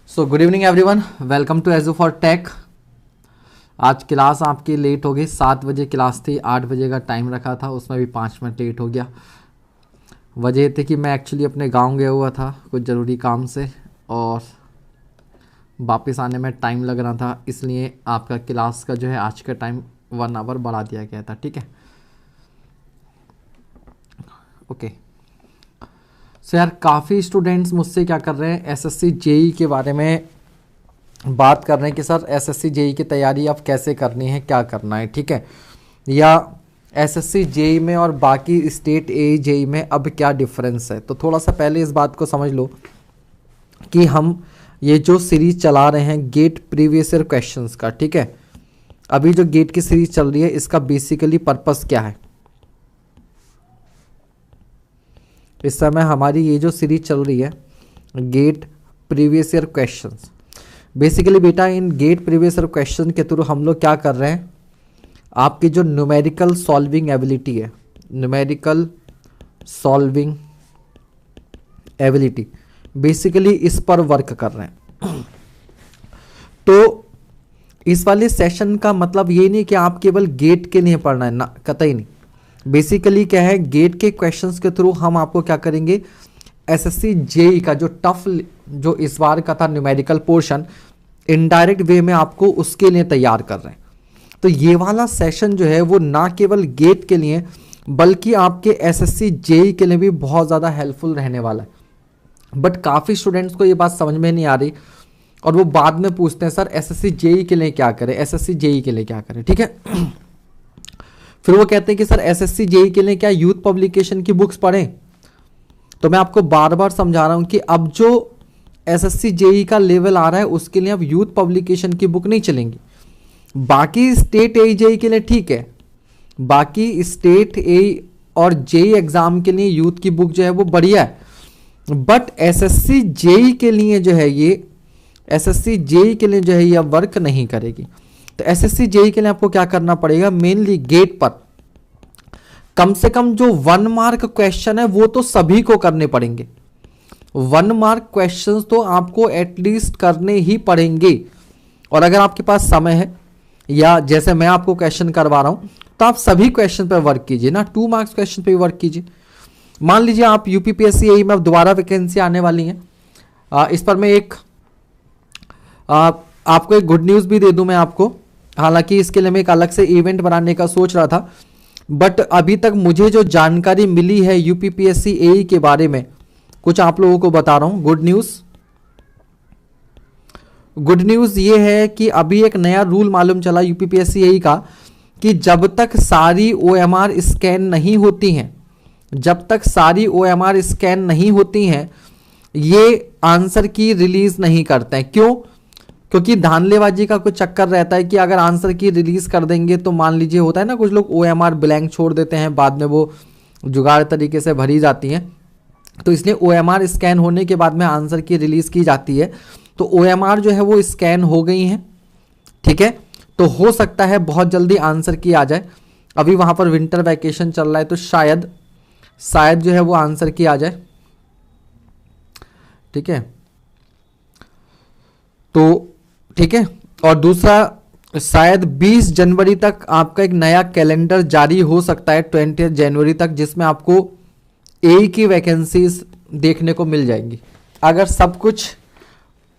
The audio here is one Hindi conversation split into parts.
So good evening everyone, welcome to edu for tech. आज क्लास आपकी लेट हो गई। 7 बजे क्लास थी, 8 बजे का टाइम रखा था, उसमें भी 5 मिनट लेट हो गया। वजह थी कि मैं एक्चुअली अपने गांव गया हुआ था कुछ ज़रूरी काम से, और वापस आने में टाइम लग रहा था, इसलिए आपका क्लास का जो है आज का टाइम 1 आवर बढ़ा दिया गया था। ठीक है, ओके। सो यार, काफ़ी स्टूडेंट्स मुझसे क्या कर रहे हैं, एसएससी जेई के बारे में बात कर रहे हैं कि सर एसएससी जेई की तैयारी अब कैसे करनी है, क्या करना है। ठीक है, या एसएससी जेई में और बाकी स्टेट ए जेई में अब क्या डिफरेंस है। तो थोड़ा सा पहले इस बात को समझ लो कि हम ये जो सीरीज चला रहे हैं गेट प्रीवियस ईयर क्वेश्चंस का, ठीक है, अभी जो गेट की सीरीज चल रही है इसका बेसिकली पर्पस क्या है। इस समय हमारी ये जो सीरीज चल रही है GATE previous year questions, basically बेटा इन गेट प्रीवियस ईयर क्वेश्चन के थ्रू हम लोग क्या कर रहे हैं, आपकी जो न्यूमेरिकल सॉल्विंग एबिलिटी है, न्यूमेरिकल सॉल्विंग एबिलिटी, बेसिकली इस पर वर्क कर रहे हैं। तो इस वाले सेशन का मतलब ये नहीं कि आप केवल गेट के लिए पढ़ना है ना, कतई नहीं। बेसिकली क्या है, गेट के क्वेश्चंस के थ्रू हम आपको क्या करेंगे, एसएससी जेई का जो टफ, जो इस बार का था न्यूमेरिकल पोर्शन, इनडायरेक्ट वे में आपको उसके लिए तैयार कर रहे हैं। तो ये वाला सेशन जो है वो ना केवल गेट के लिए बल्कि आपके एसएससी जेई के लिए भी बहुत ज़्यादा हेल्पफुल रहने वाला है। बट काफ़ी स्टूडेंट्स को ये बात समझ में नहीं आ रही और वो बाद में पूछते हैं सर एसएससी जेई के लिए क्या करें, एसएससी जेई के लिए क्या करें। ठीक है, फिर वो कहते हैं कि सर एसएससी जेई के लिए क्या यूथ पब्लिकेशन की बुक्स पढ़ें। तो मैं आपको बार बार समझा रहा हूं कि अब जो एसएससी जेई का लेवल आ रहा है उसके लिए अब यूथ पब्लिकेशन की बुक नहीं चलेंगी। बाकी स्टेट ए जेई के लिए ठीक है, बाकी स्टेट ए और जेई एग्जाम के लिए यूथ की बुक जो है वो बढ़िया है, बट एसएससी जेई के लिए जो है ये, एसएससी जेई के लिए जो है ये वर्क नहीं करेगी। तो एसएससी जेई के लिए आपको क्या करना पड़ेगा, मेनली गेट पर कम से कम जो 1 मार्क क्वेश्चन है वो तो सभी को करने पड़ेंगे। 1 मार्क क्वेश्चंस तो आपको एटलीस्ट करने ही पड़ेंगे। और अगर आपके पास समय है या जैसे मैं आपको क्वेश्चन करवा रहा हूं तो आप सभी क्वेश्चन पर वर्क कीजिए ना, 2 मार्क्स क्वेश्चन पे वर्क कीजिए। मान लीजिए आप यूपीपीएससी एई में अब दोबारा वैकेंसी आने वाली है, इस पर मैं आपको एक गुड न्यूज़ भी दे दूं मैं आपको। हालांकि इसके लिए मैं एक अलग से इवेंट बनाने का सोच रहा था, बट अभी तक मुझे जो जानकारी मिली है यूपीपीएससी एई के बारे में कुछ आप लोगों को बता रहा हूं। गुड न्यूज़ ये है कि अभी एक नया रूल मालूम चला यूपीपीएससी एई का कि जब तक सारी ओएमआर स्कैन नहीं होती हैं, जब तक सारी ओएमआर स्कैन नहीं होती हैं ये आंसर की रिलीज नहीं करते हैं। क्यों? क्योंकि धांधलेबाजी का कुछ चक्कर रहता है कि अगर आंसर की रिलीज कर देंगे तो मान लीजिए होता है ना, कुछ लोग ओएमआर ब्लैंक छोड़ देते हैं, बाद में वो जुगाड़ तरीके से भरी जाती हैं। तो इसलिए ओएमआर स्कैन होने के बाद में आंसर की रिलीज की जाती है। तो ओएमआर जो है वो स्कैन हो गई हैं, ठीक है, तो हो सकता है बहुत जल्दी आंसर की आ जाए। अभी वहां पर विंटर वैकेशन चल रहा है तो शायद जो है वो आंसर की आ जाए। ठीक है, तो ठीक है, और दूसरा शायद 20 जनवरी तक आपका एक नया कैलेंडर जारी हो सकता है, 20 जनवरी तक, जिसमें आपको ए की वैकेंसीज देखने को मिल जाएंगी, अगर सब कुछ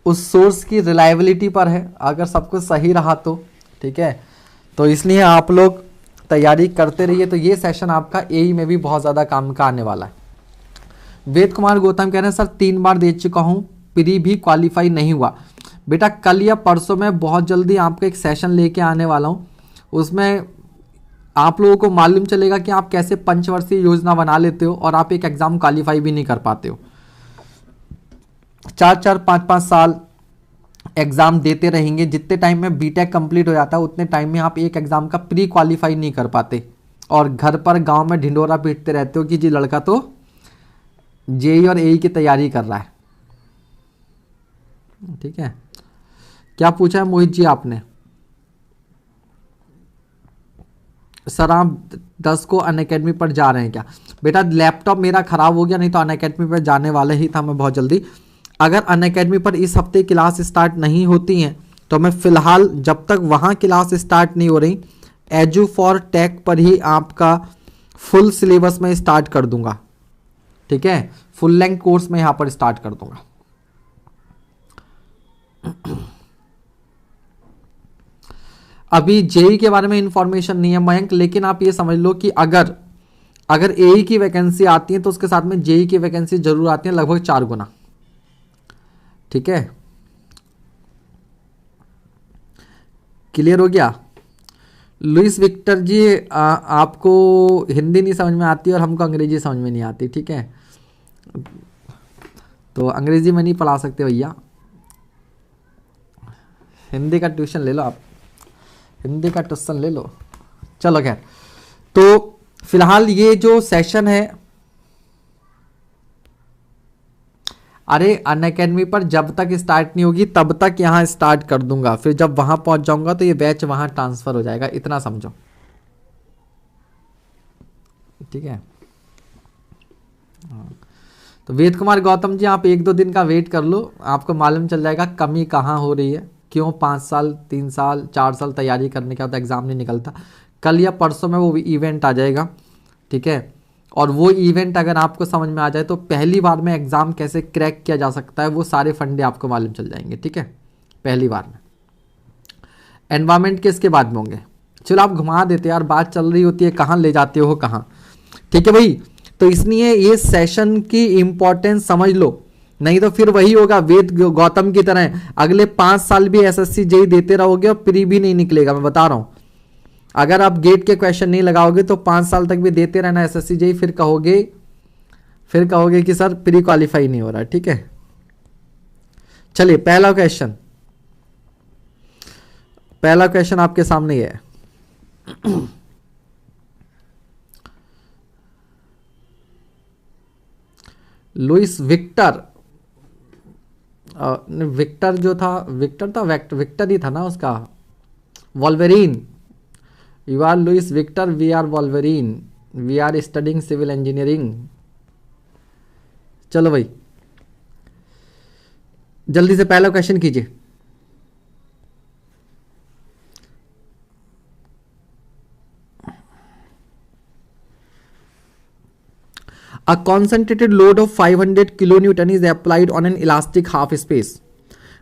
उस सोर्स की रिलायबिलिटी पर है, अगर सब कुछ सही रहा तो। ठीक है, तो इसलिए आप लोग तैयारी करते रहिए। तो ये सेशन आपका एई में भी बहुत ज़्यादा काम का आने वाला है। वेद कुमार गौतम कह रहे हैं सर 3 बार दे चुका हूँ, प्री भी क्वालिफाई नहीं हुआ। बेटा कल या परसों में बहुत जल्दी आपको एक सेशन लेके आने वाला हूँ, उसमें आप लोगों को मालूम चलेगा कि आप कैसे पंचवर्षीय योजना बना लेते हो और आप एक एग्जाम क्वालिफाई भी नहीं कर पाते हो। 4-4 5-5 साल एग्जाम देते रहेंगे, जितने टाइम में बीटेक कंप्लीट हो जाता है उतने टाइम में आप एक एग्जाम का प्री क्वालिफाई नहीं कर पाते और घर पर गांव में ढिंडोरा पीटते रहते हो कि जी लड़का तो जेई और एई की तैयारी कर रहा है। ठीक है, क्या पूछा है मोहित जी आपने? सर आप 10 को अनअकैडमी पर जा रहे हैं क्या? बेटा लैपटॉप मेरा खराब हो गया, नहीं तो अनअकैडमी पर जाने वाला ही था मैं बहुत जल्दी। अगर अनअकैडमी पर इस हफ्ते क्लास स्टार्ट नहीं होती हैं तो मैं फिलहाल जब तक वहाँ क्लास स्टार्ट नहीं हो रही एजू फॉर टेक पर ही आपका फुल सिलेबस में स्टार्ट कर दूंगा। ठीक है, फुल लेंथ कोर्स में यहाँ पर स्टार्ट कर दूंगा। अभी जेई के बारे में इंफॉर्मेशन नहीं है मयंक, लेकिन आप ये समझ लो कि अगर एई की वैकेंसी आती है तो उसके साथ में जेई की वैकेंसी जरूर आती है, लगभग 4 गुना। ठीक है, क्लियर हो गया? लुइस विक्टर जी आपको हिंदी नहीं समझ में आती और हमको अंग्रेजी समझ में नहीं आती। ठीक है, तो अंग्रेजी में नहीं पढ़ा सकते भैया, हिंदी का ट्यूशन ले लो आप, हिंदी का ट्यूशन ले लो। चलो खैर, तो फिलहाल ये जो सेशन है, अरे अनअकैडमी पर जब तक स्टार्ट नहीं होगी तब तक यहाँ स्टार्ट कर दूंगा, फिर जब वहां पहुंच जाऊंगा तो ये बैच वहां ट्रांसफर हो जाएगा, इतना समझो। ठीक है, तो वेद कुमार गौतम जी आप 1-2 दिन का वेट कर लो, आपको मालूम चल जाएगा कमी कहाँ हो रही है, क्यों 5 साल 3 साल 4 साल तैयारी करने के बाद एग्जाम नहीं निकलता। कल या परसों में वो इवेंट आ जाएगा। ठीक है, और वो इवेंट अगर आपको समझ में आ जाए तो पहली बार में एग्जाम कैसे क्रैक किया जा सकता है वो सारे फंडे आपको मालूम चल जाएंगे। ठीक है, पहली बार में। एनवायरमेंट के इसके बाद में होंगे। चलो आप घुमा देते यार, बात चल रही होती है, कहाँ ले जाते हो कहाँ। ठीक है भाई, तो इसलिए ये सेशन की इंपॉर्टेंस समझ लो, नहीं तो फिर वही होगा वेद गौतम की तरह, अगले 5 साल भी एसएससी जेई देते रहोगे और प्री भी नहीं निकलेगा। मैं बता रहा हूं, अगर आप गेट के क्वेश्चन नहीं लगाओगे तो 5 साल तक भी देते रहना एसएससी जेई, फिर कहोगे कि सर प्री क्वालिफाई नहीं हो रहा। ठीक है, चलिए पहला क्वेश्चन आपके सामने ही है। लुइस विक्टर जो था, विक्टर ही था ना उसका, Wolverine. You are Louis Victor, we are Wolverine, we are studying civil engineering. चलो भाई जल्दी से पहला क्वेश्चन कीजिए। A concentrated load of 500 kilonewton is applied on an elastic half space.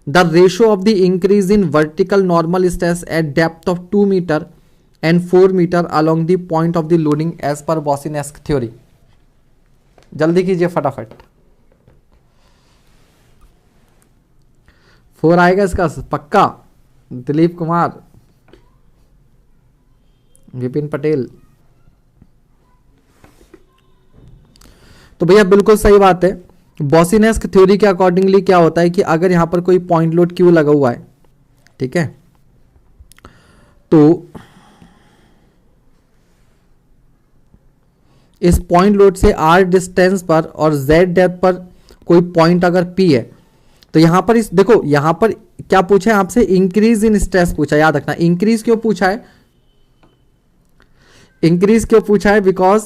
The ratio of the increase in vertical normal stress at depth of 2 meter and 4 meter along the point of the loading as per Boussinesq theory. जल्दी कीजिए फटाफट। 4 आएगा इसका पक्का। दिलीप कुमार, विपिन पटेल, तो भैया बिल्कुल सही बात है। बॉसिनेस्क थ्योरी के अकॉर्डिंगली क्या होता है कि अगर यहां पर कोई पॉइंट लोड क्यू लगा हुआ है, ठीक है, तो इस पॉइंट लोड से आर डिस्टेंस पर और जेड डेप्थ पर कोई पॉइंट अगर पी है तो यहां पर इस देखो यहां पर क्या पूछा है आपसे, इंक्रीज इन स्ट्रेस पूछा है। याद रखना इंक्रीज क्यों पूछा है, इंक्रीज क्यों पूछा है, बिकॉज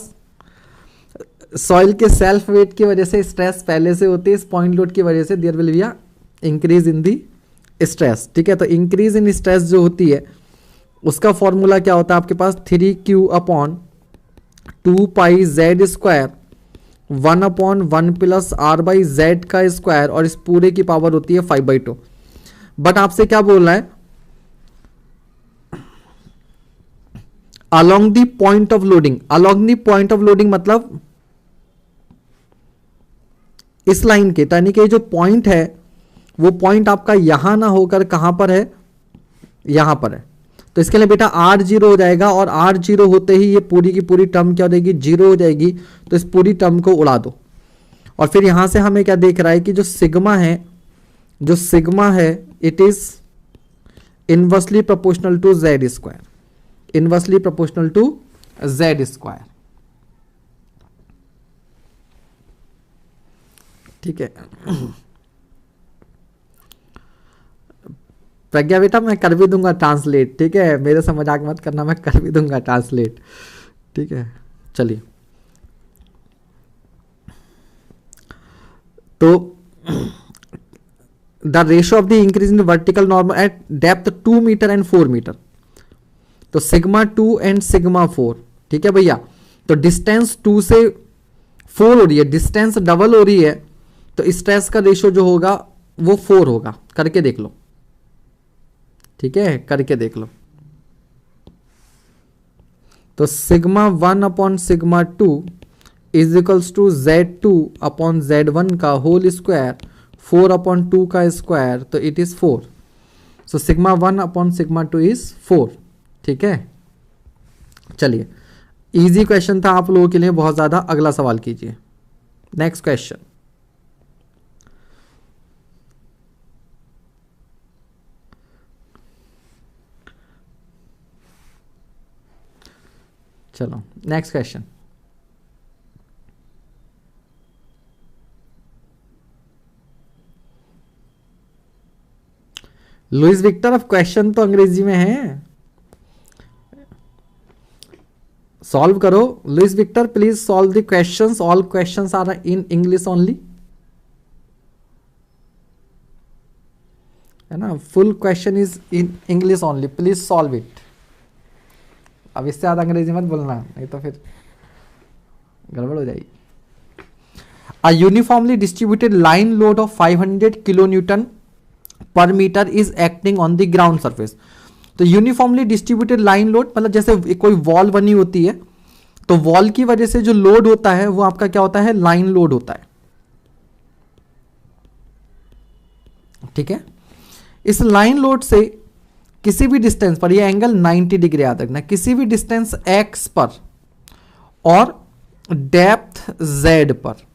सॉइल के सेल्फ वेट की वजह से स्ट्रेस पहले से होती है, इस पॉइंट लोड की वजह से there will be a increase in the stress. ठीक है, तो इंक्रीज इन स्ट्रेस जो होती है उसका फॉर्मूला क्या होता है आपके पास, 3q upon 2 pi Z square 1/1 plus r by Z का स्क्वायर, और इस पूरे की पावर होती है 5/2। बट आपसे क्या बोलना है, along the point of loading. Along the point of loading मतलब इस लाइन के, यानी कि जो पॉइंट है वो पॉइंट आपका यहां ना होकर कहां पर है, यहां पर है। तो इसके लिए बेटा R0 हो जाएगा, और R0 होते ही ये पूरी की पूरी टर्म क्या हो जाएगी, 0 हो जाएगी। तो इस पूरी टर्म को उड़ा दो, और फिर यहां से हमें क्या देख रहा है कि जो सिग्मा है it is inversely proportional to Z square, inversely proportional to Z square. ठीक है, प्रज्ञा बेटा मैं कर भी दूंगा ट्रांसलेट, ठीक है, मेरे से मजाक मत करना, मैं कर भी दूंगा ट्रांसलेट, ठीक है। चलिए तो the ratio of the increase in vertical normal at depth 2 metre and 4 metre, तो सिग्मा 2 एंड सिग्मा 4, ठीक है भैया। तो डिस्टेंस 2 से 4 हो रही है, डिस्टेंस डबल हो रही है, तो स्ट्रेस का रेशियो जो होगा वो 4 होगा। करके देख लो, ठीक है, करके देख लो। तो sigma 1 upon sigma 2 is equals to Z2 upon Z1 का होल स्क्वायर, 4 अपॉन 2 का स्क्वायर, तो it is 4। So sigma 1 upon sigma 2 is 4, ठीक है। चलिए इजी क्वेश्चन था आप लोगों के लिए बहुत ज्यादा। अगला सवाल कीजिए, नेक्स्ट क्वेश्चन। चलो नेक्स्ट क्वेश्चन। लुइस विक्टर, अब क्वेश्चन तो अंग्रेजी में है, सॉल्व करो। Louis Victor please solve the questions, all questions are in English only, है ना, full question is in English only, please solve it. अब इससे ज्यादा अंग्रेजी मत बोलना, नहीं तो फिर गड़बड़ हो जाएगी। A uniformly distributed line load of 500 kilo newton per metre is acting on the ground surface. तो यूनिफॉर्मली डिस्ट्रीब्यूटेड लाइन लोड मतलब जैसे कोई वॉल बनी होती है, तो वॉल की वजह से जो लोड होता है वो आपका क्या होता है, लाइन लोड होता है, ठीक है। इस लाइन लोड से किसी भी डिस्टेंस पर, ये एंगल 90 डिग्री याद रखना, किसी भी डिस्टेंस x पर और डेप्थ z पर,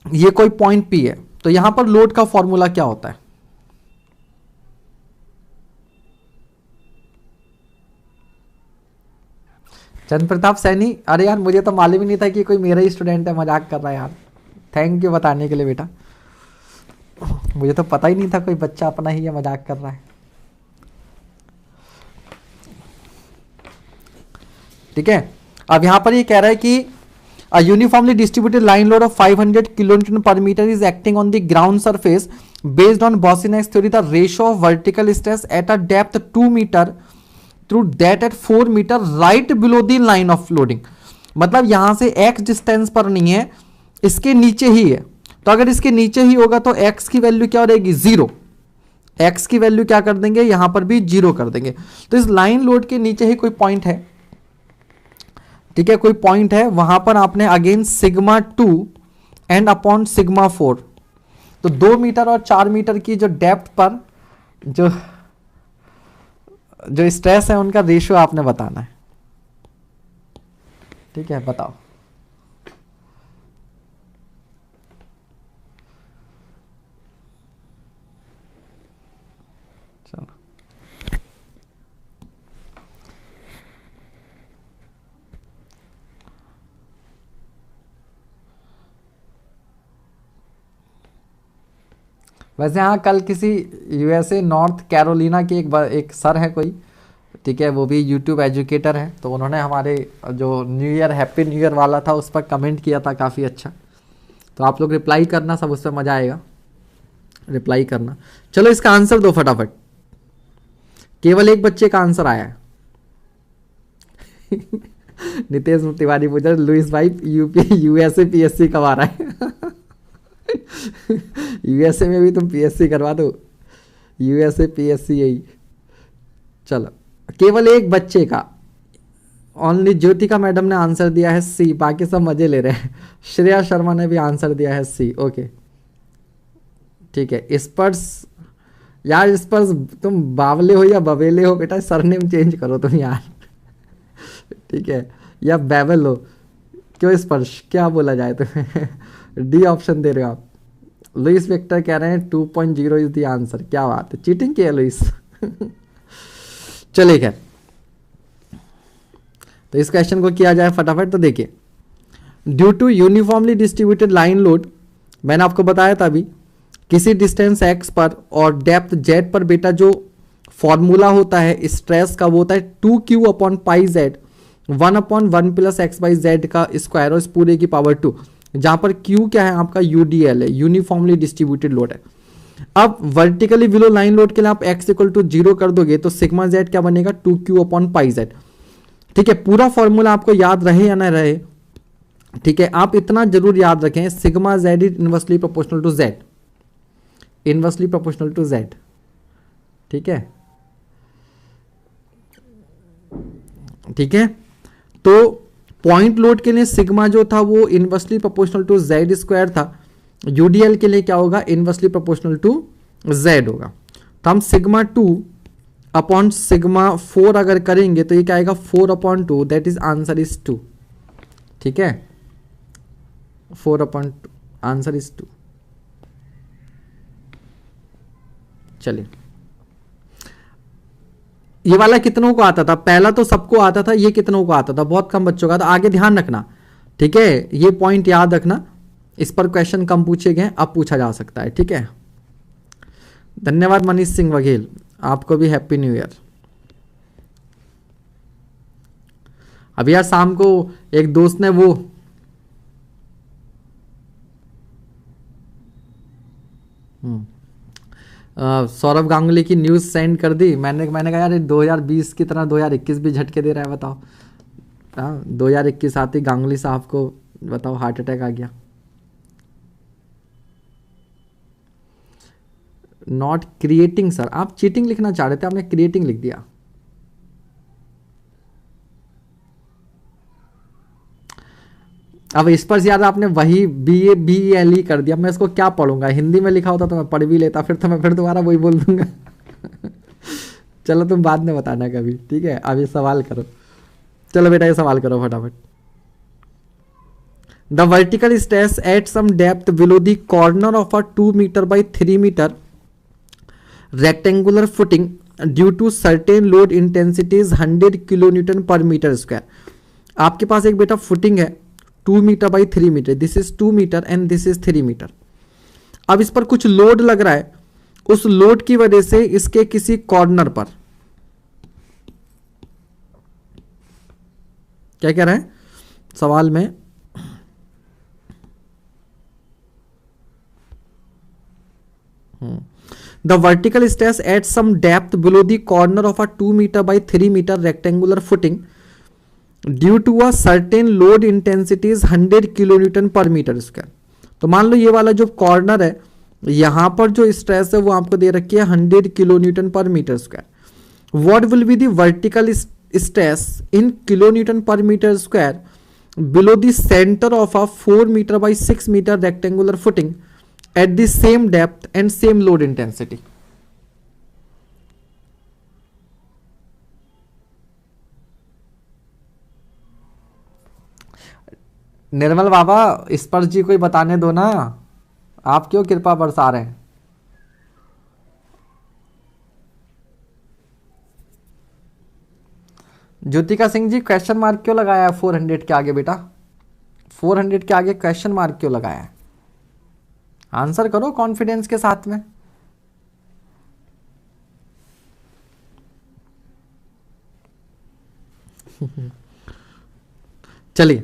ये कोई पॉइंट P है, तो यहां पर लोड का फॉर्मूला क्या होता है? चंद्र प्रताप सैनी, अरे यार मुझे तो मालूम ही नहीं था कि कोई मेरा ही स्टूडेंट है, मजाक कर रहा है यार, थैंक यू बताने के लिए बेटा, मुझे तो पता ही नहीं था कोई बच्चा अपना ही है, मजाक कर रहा है, ठीक है। अब यहां पर ये कह रहा है कि a uniformly distributed line load of 500 kilonewton per meter is acting on the ground surface based on Boussinesq theory. The ratio of vertical stress at a depth 2 meter through that at 4 meter right below the line of loading. मतलब यहां से x डिस्टेंस पर नहीं है, इसके नीचे ही है, तो अगर इसके नीचे ही होगा तो x की वैल्यू क्या रहेगी, 0। x की वैल्यू क्या कर देंगे, यहां पर भी 0 कर देंगे। तो इस लाइन लोड के नीचे ही कोई पॉइंट है, ठीक है, कोई पॉइंट है, वहां पर आपने again sigma 2 and upon sigma 4, तो 2 मीटर और 4 मीटर की जो डेप्थ पर जो स्ट्रेस है उनका रेशियो आपने बताना है, ठीक है, बताओ। चलो वैसे हाँ, कल किसी यूएसए नॉर्थ कैरोलिना के एक सर है कोई, ठीक है, वो भी यूट्यूब एजुकेटर है, तो उन्होंने हमारे जो new year happy new year वाला था उस पर कमेंट किया था, काफ़ी अच्छा, तो आप लोग रिप्लाई करना, सब उस पर मज़ा आएगा, रिप्लाई करना। चलो इसका आंसर दो फटाफट, केवल एक बच्चे का आंसर आया है। नितेश तिवारी पूछ रहे लुइस भाई यूएसए पीएससी कब आ रहा है? यूएसए में भी तुम पीएससी करवा दो, यूएसए पीएससी यही। चलो केवल एक बच्चे का, ओनली ज्योतिका मैडम ने आंसर दिया है सी, बाकी सब मजे ले रहे हैं। श्रेया शर्मा ने भी आंसर दिया है सी, ओके ठीक है। स्पर्श यार, स्पर्श तुम बावले हो या बवेले हो बेटा, सरनेम चेंज करो तुम यार, ठीक है, या बैबल हो, क्यों स्पर्श, क्या बोला जाए तुम्हें? डी ऑप्शन दे रहे हो आप। लुइस विक्टर कह रहे हैं 2.0 इज द आंसर, क्या बात है, चीटिंग किया लुइस। चलिए खैर, तो इस क्वेश्चन को किया जाए फटाफट। तो देखिए, due to uniformly distributed line load, मैंने आपको बताया था अभी किसी डिस्टेंस x पर और डेप्थ z पर बेटा जो फॉर्मूला होता है स्ट्रेस का वो होता है 2q upon pi Z 1/1 plus x by Z का स्क्वायर और इस पूरे की पावर 2, जहां पर q क्या है आपका यूडीएल है, यूनिफॉर्मली डिस्ट्रीब्यूटेड लोड है। अब वर्टिकली बिलो लाइन लोड के लिए आप x इक्वल टू 0 कर दोगे तो सिग्मा जेड क्या बनेगा 2q अपॉन पाई जेड। ठीक है, पूरा फॉर्मूला आपको याद रहे या ना रहे, ठीक है, आप इतना जरूर याद रखें, sigma z is inversely proportional to z, inversely proportional to z. ठीक है, ठीक है, तो पॉइंट लोड के लिए सिग्मा जो था वो inversely proportional to Z square था, यूडीएल के लिए क्या होगा इनवर्सली प्रोपोर्शनल टू जेड होगा। तो हम सिग्मा 2 अपॉन सिग्मा 4 अगर करेंगे तो ये क्या आएगा 4/2, दैट इज आंसर इज 2। ठीक है, 4/2 आंसर इज 2। चलिए, ये वाला कितनों को आता था, पहला तो सबको आता था, ये कितनों को आता था, बहुत कम बच्चों का था। आगे ध्यान रखना, ठीक है, ये पॉइंट याद रखना, इस पर क्वेश्चन कम पूछे गए, अब पूछा जा सकता है। ठीक है, धन्यवाद मनीष सिंह बघेल, आपको भी हैप्पी न्यू ईयर। अभी यार शाम को एक दोस्त ने वो सौरभ गांगुली की न्यूज सेंड कर दी, मैंने कहा यार 2020 की तरह 2021 भी झटके दे रहा है, बताओ। 2021 आते गांगुली साहब को बताओ हार्ट अटैक आ गया। नॉट क्रिएटिंग सर, आप चीटिंग लिखना चाह रहे थे, आपने क्रिएटिंग लिख दिया। अब इस पर यार आपने वही BA कर दिया, मैं इसको क्या पढ़ूंगा, हिंदी में लिखा होता तो मैं पढ़ भी लेता, फिर तो मैं फिर दोबारा वही बोल दूंगा। चलो तुम बाद में बताना कभी, ठीक है, अब ये सवाल करो। चलो बेटा ये सवाल करो फटाफट। The vertical stress at some depth below the corner of a 2 metre by 3 metre rectangular footing due to certain load intensities 100 kilo newton per metre square. आपके पास एक बेटा फुटिंग है 2 metre by 3 metre, this is 2 metre and this is 3 metre. अब इस पर कुछ लोड लग रहा है, उस लोड की वजह से इसके किसी कॉर्नर पर क्या कह रहे हैं सवाल में, the vertical stress at some depth below the corner of a 2 metre by 3 metre rectangular footing due to a certain load intensities 100 kilo newton per metre square. तो मान लो ये वाला जो कॉर्नर है, यहां पर जो स्ट्रेस है वो आपको दे रखी है 100 kilo newton per metre square. What will be the vertical stress in kilo newton per metre square below the centre of a 4 metre by 6 metre rectangular footing at the same depth and same load intensity. Nirmal Baba इस पर जी कोई बताने दो ना, आप क्यों कृपा बरसा रहे हैं। ज्योतिका सिंह जी क्वेश्चन मार्क क्यों लगाया है 400 के आगे बेटा, 400 के आगे क्वेश्चन मार्क क्यों लगाया है, आंसर करो कॉन्फिडेंस के साथ में। चलिए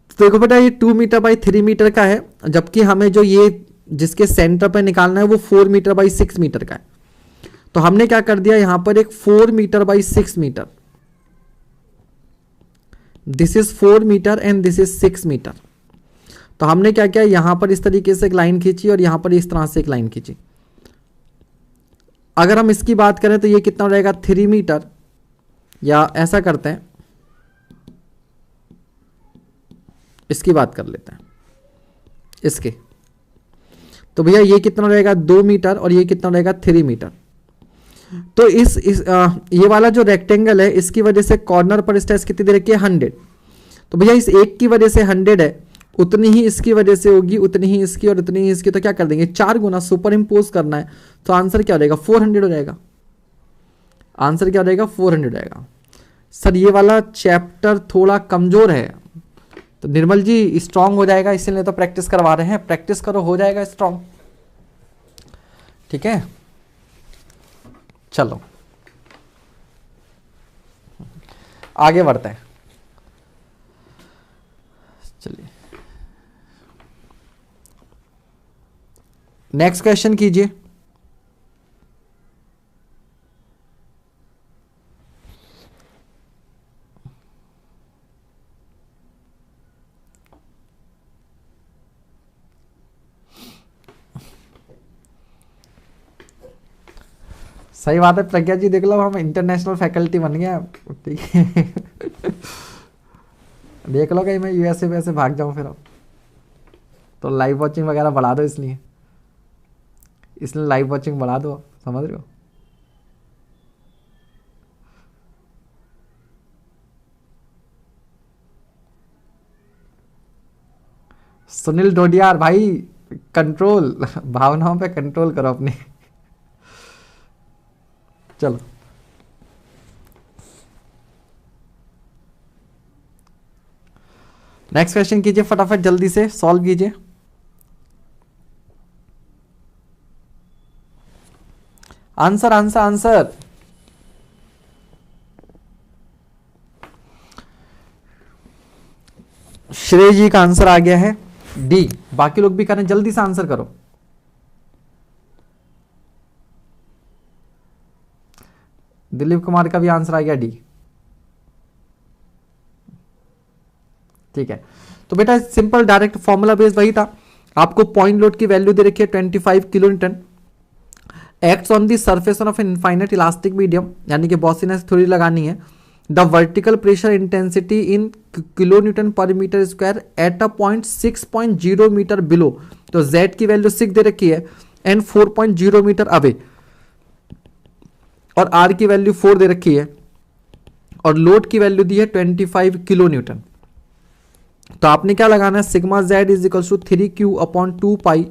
तो देखो बेटा ये 2 मीटर बाई 3 मीटर का है, जबकि हमें जो ये जिसके सेंटर पर निकालना है वो 4 मीटर बाई 6 मीटर का है। तो हमने क्या कर दिया यहां पर एक 4 metre by 6 metre, this is 4 metre and this is 6 metre. तो हमने क्या किया यहां पर इस तरीके से एक लाइन खींची और यहां पर इस तरह से एक लाइन खींची। अगर हम इसकी बात करें तो ये कितना रहेगा 3 मीटर, या ऐसा करते हैं इसकी बात कर लेते हैं इसके, तो भैया ये कितना रहेगा 2 मीटर और ये कितना रहेगा 3 मीटर। तो ये वाला जो रेक्टेंगल है इसकी वजह से कॉर्नर पर स्ट्रेस कितनी दे रखी है 100। तो भैया इस एक की वजह से 100 है, उतनी ही इसकी वजह से होगी, उतनी ही इसकी और उतनी ही इसकी, तो क्या कर देंगे 4 गुना सुपर इम्पोज करना है। तो आंसर क्या हो जाएगा 400 हो जाएगा, आंसर क्या हो जाएगा 400 हो जाएगा। सर ये वाला चैप्टर थोड़ा कमजोर है, तो निर्मल जी स्ट्रांग हो जाएगा, इसीलिए तो प्रैक्टिस करवा रहे हैं, प्रैक्टिस करो हो जाएगा स्ट्रांग। ठीक है, चलो आगे बढ़ते हैं। चलिए नेक्स्ट क्वेश्चन कीजिए। सही बात है प्रज्ञा जी, देख लो हम इंटरनेशनल फैकल्टी बन गए, ठीक है। देख लो कहीं मैं यूएसए वैसे भाग जाऊं फिर, अब तो लाइव वॉचिंग वगैरह बढ़ा दो, इसलिए लाइव वॉचिंग बढ़ा दो, समझ रहे हो। सुनील डोडियार भाई, कंट्रोल, भावनाओं पे कंट्रोल करो अपने। चलो नेक्स्ट क्वेश्चन कीजिए, फटाफट जल्दी से सॉल्व कीजिए। Answer answer answer. श्रेय जी का आंसर आ गया है डी। बाकी लोग भी करें, जल्दी से आंसर करो। दिलीप कुमार का भी आंसर आ गया डी। ठीक है, तो बेटा सिंपल डायरेक्ट फॉर्मूला बेस वही था। आपको पॉइंट लोड की वैल्यू दे रखी है 25 kilo newton, acts on the surface of an infinite elastic medium, यानी कि बॉसीनेस थ्योरी लगानी है। The vertical pressure intensity in kilo newton per metre square at a point 6.0 metre below, तो z की वैल्यू 6 दे रखी है एंड 4.0 मीटर अवे, और r की वैल्यू 4 दे रखी है, और लोड की वैल्यू दी है 25 किलो न्यूटन। तो आपने क्या लगाना है, sigma z is equal to 3q upon 2 pi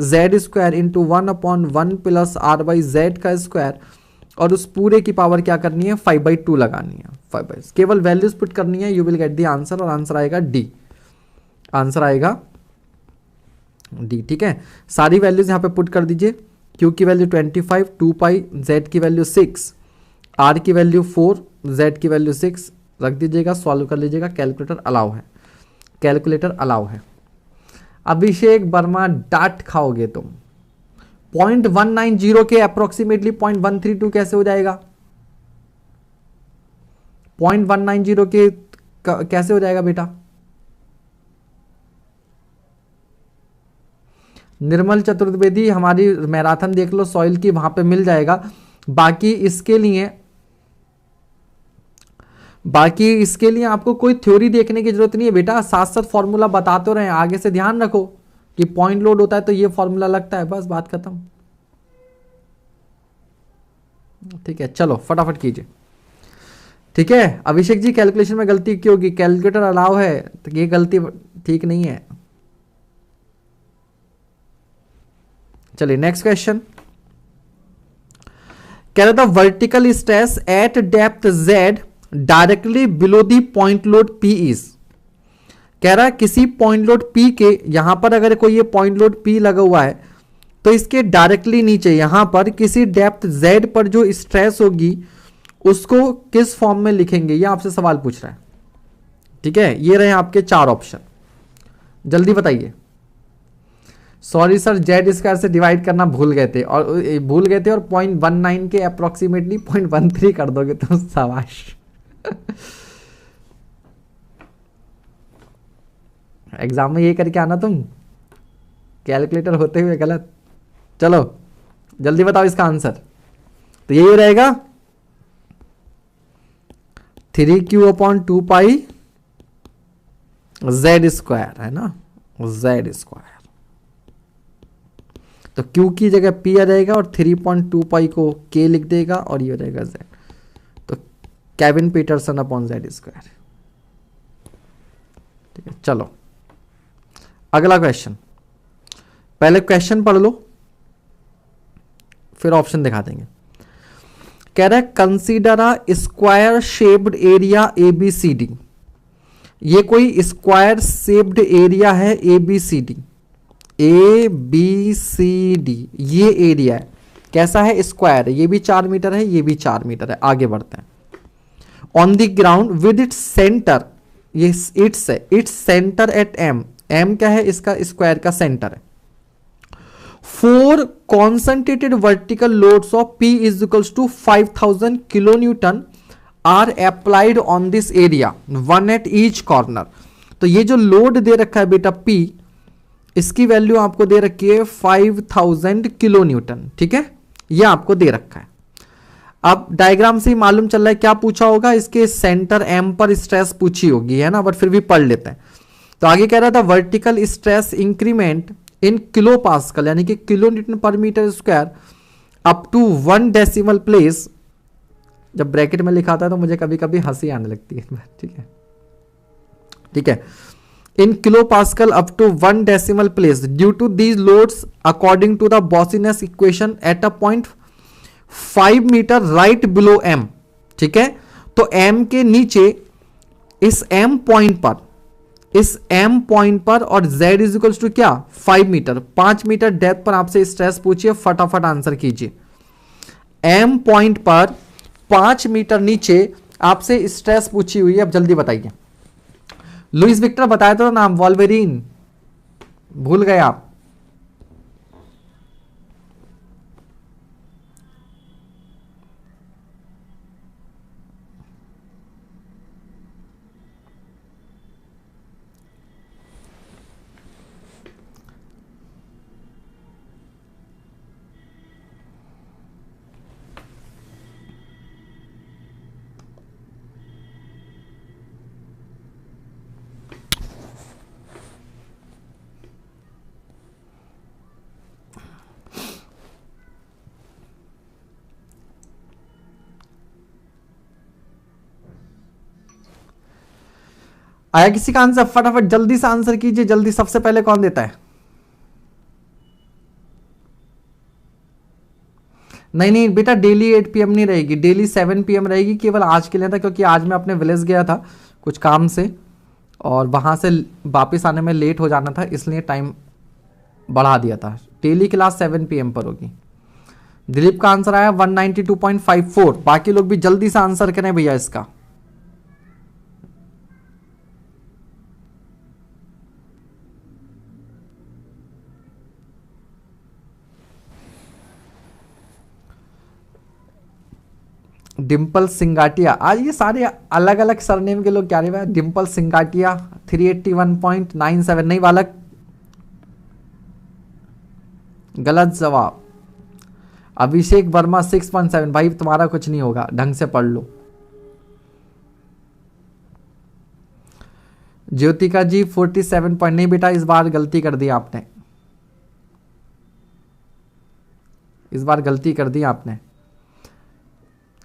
z square into 1/1 plus r by Z का स्क्वायर, और उस पूरे की पावर क्या करनी है 5/2 लगानी है, 5/2 केवल वैल्यूज पुट करनी है, you will get the answer, और आंसर आएगा डी। आंसर आएगा डी, ठीक है। सारी वैल्यूज यहां पे पुट कर दीजिए। q की वैल्यू 25, 2 पाई, z की वैल्यू 6, r की वैल्यू 4, z की वैल्यू 6 रख दीजिएगा, सॉल्व कर लीजिएगा। कैलकुलेटर अलाउ है, कैलकुलेटर अलाउ है। अभिषेक वर्मा डांट खाओगे तुम। 0.190 के अप्रोक्सीमेटली 0.132 कैसे हो जाएगा? 0.190 के कैसे हो जाएगा बेटा? निर्मल चतुर्वेदी, हमारी मैराथन देख लो सॉइल की, वहां पे मिल जाएगा। बाकी इसके लिए आपको कोई थ्योरी देखने की जरूरत नहीं है बेटा, साथ साथ फॉर्मूला बताते रहे, आगे से ध्यान रखो कि पॉइंट लोड होता है तो ये फॉर्मूला लगता है, बस बात खत्म। ठीक है, चलो फटाफट कीजिए। ठीक है अभिषेक जी, कैलकुलेशन में गलती क्यों होगी? कैलकुलेटर अलाउ है तो ये गलती ठीक नहीं है। चलिए नेक्स्ट क्वेश्चन। कह रहा था vertical stress eight depth z directly below the point load P is. कह रहा है किसी पॉइंट लोड P के, यहां पर अगर कोई ये पॉइंट लोड P लगा हुआ है तो इसके डायरेक्टली नीचे यहां पर किसी डेप्थ z पर जो स्ट्रेस होगी उसको किस फॉर्म में लिखेंगे, ये आपसे सवाल पूछ रहा है। ठीक है, ये रहे आपके 4 ऑप्शन, जल्दी बताइए। सॉरी सर, जेड स्क्वायर से डिवाइड करना भूल गए थे और 0.19 के अप्रोक्सीमेटली 0.13 कर दोगे तो शाबाश। एग्जाम में ये करके आना तुम, कैलकुलेटर होते हुए गलत। चलो जल्दी बताओ इसका आंसर। तो यही रहेगा 3q upon 2 pi Z square, है ना, जेड स्क्वायर। तो q की जगह p आ जाएगा और 3.2 पाई को k लिख देगा और ये हो जाएगा z। तो Kevin Pietersen upon Z square. ठीक है, चलो अगला क्वेश्चन। पहले क्वेश्चन पढ़ लो फिर ऑप्शन दिखा देंगे। कह रहा है consider a square shaped area ABCD। ये कोई स्क्वायर शेप्ड एरिया है ABCD, ये एरिया है। कैसा है, स्क्वायर है, ये भी 4 मीटर है, ये भी 4 मीटर है। आगे बढ़ते हैं। On the ground with its centre, ये इट्स है, it's centre at M, M क्या है, इसका स्क्वायर का सेंटर है। 4 concentrated vertical loads of P is equals to 5000 kilo newton are applied on this area, 1 at each corner. तो ये जो लोड दे रखा है बेटा P, इसकी वैल्यू आपको दे रखी है 5000 किलो न्यूटन, ठीक है, ये आपको दे रखा है। अब डायग्राम से ही मालूम चल रहा है क्या पूछा होगा, इसके सेंटर M पर स्ट्रेस पूछी होगी, है ना, बट फिर भी पढ़ लेते हैं। तो आगे कह रहा था vertical stress increment in kilo pascal, यानी कि kilo newton per metre square up to 1 decimal place. जब ब्रैकेट में लिखा था तो मुझे कभी कभी हंसी आने लगती है, ठीक है, ठीक है। In kilo pascal up to 1 decimal place due to these loads according to the Boussinesq equation at a point 5 metre right below M, ठीक है। तो M के नीचे इस M पॉइंट पर, इस M पॉइंट पर, और Z इज इक्वल्स टू क्या, 5 मीटर, 5 मीटर डेप्थ पर आपसे स्ट्रेस पूछिए, फटाफट आंसर कीजिए। M पॉइंट पर 5 मीटर नीचे आपसे स्ट्रेस पूछी हुई है, अब जल्दी बताइए। लुइस विक्टर बताया था नाम, वॉल्वेरिन, भूल गए आप। आया किसी का आंसर, फटाफट जल्दी से आंसर कीजिए, जल्दी। सबसे पहले कौन देता है? नहीं नहीं बेटा, डेली 8 PM नहीं रहेगी, डेली 7 PM रहेगी, केवल आज के लिए था, क्योंकि आज मैं अपने विलेज गया था कुछ काम से, और वहां से वापस आने में लेट हो जाना था, इसलिए टाइम बढ़ा दिया था। डेली क्लास 7 PM पर होगी। दिलीप का आंसर आया 192.54। बाकी लोग भी जल्दी से आंसर करें भैया इसका। डिम्पल सिंगाटिया, आज ये सारे अलग अलग सरनेम के लोग क्या रहे हैं। डिम्पल सिंगाटिया 381.97, नहीं बालक, गलत जवाब। अभिषेक वर्मा 6.7, भाई तुम्हारा कुछ नहीं होगा, ढंग से पढ़ लो। ज्योतिका जी 47 पॉइंट, नहीं बेटा इस बार गलती कर दी आपने, इस बार गलती कर दी आपने।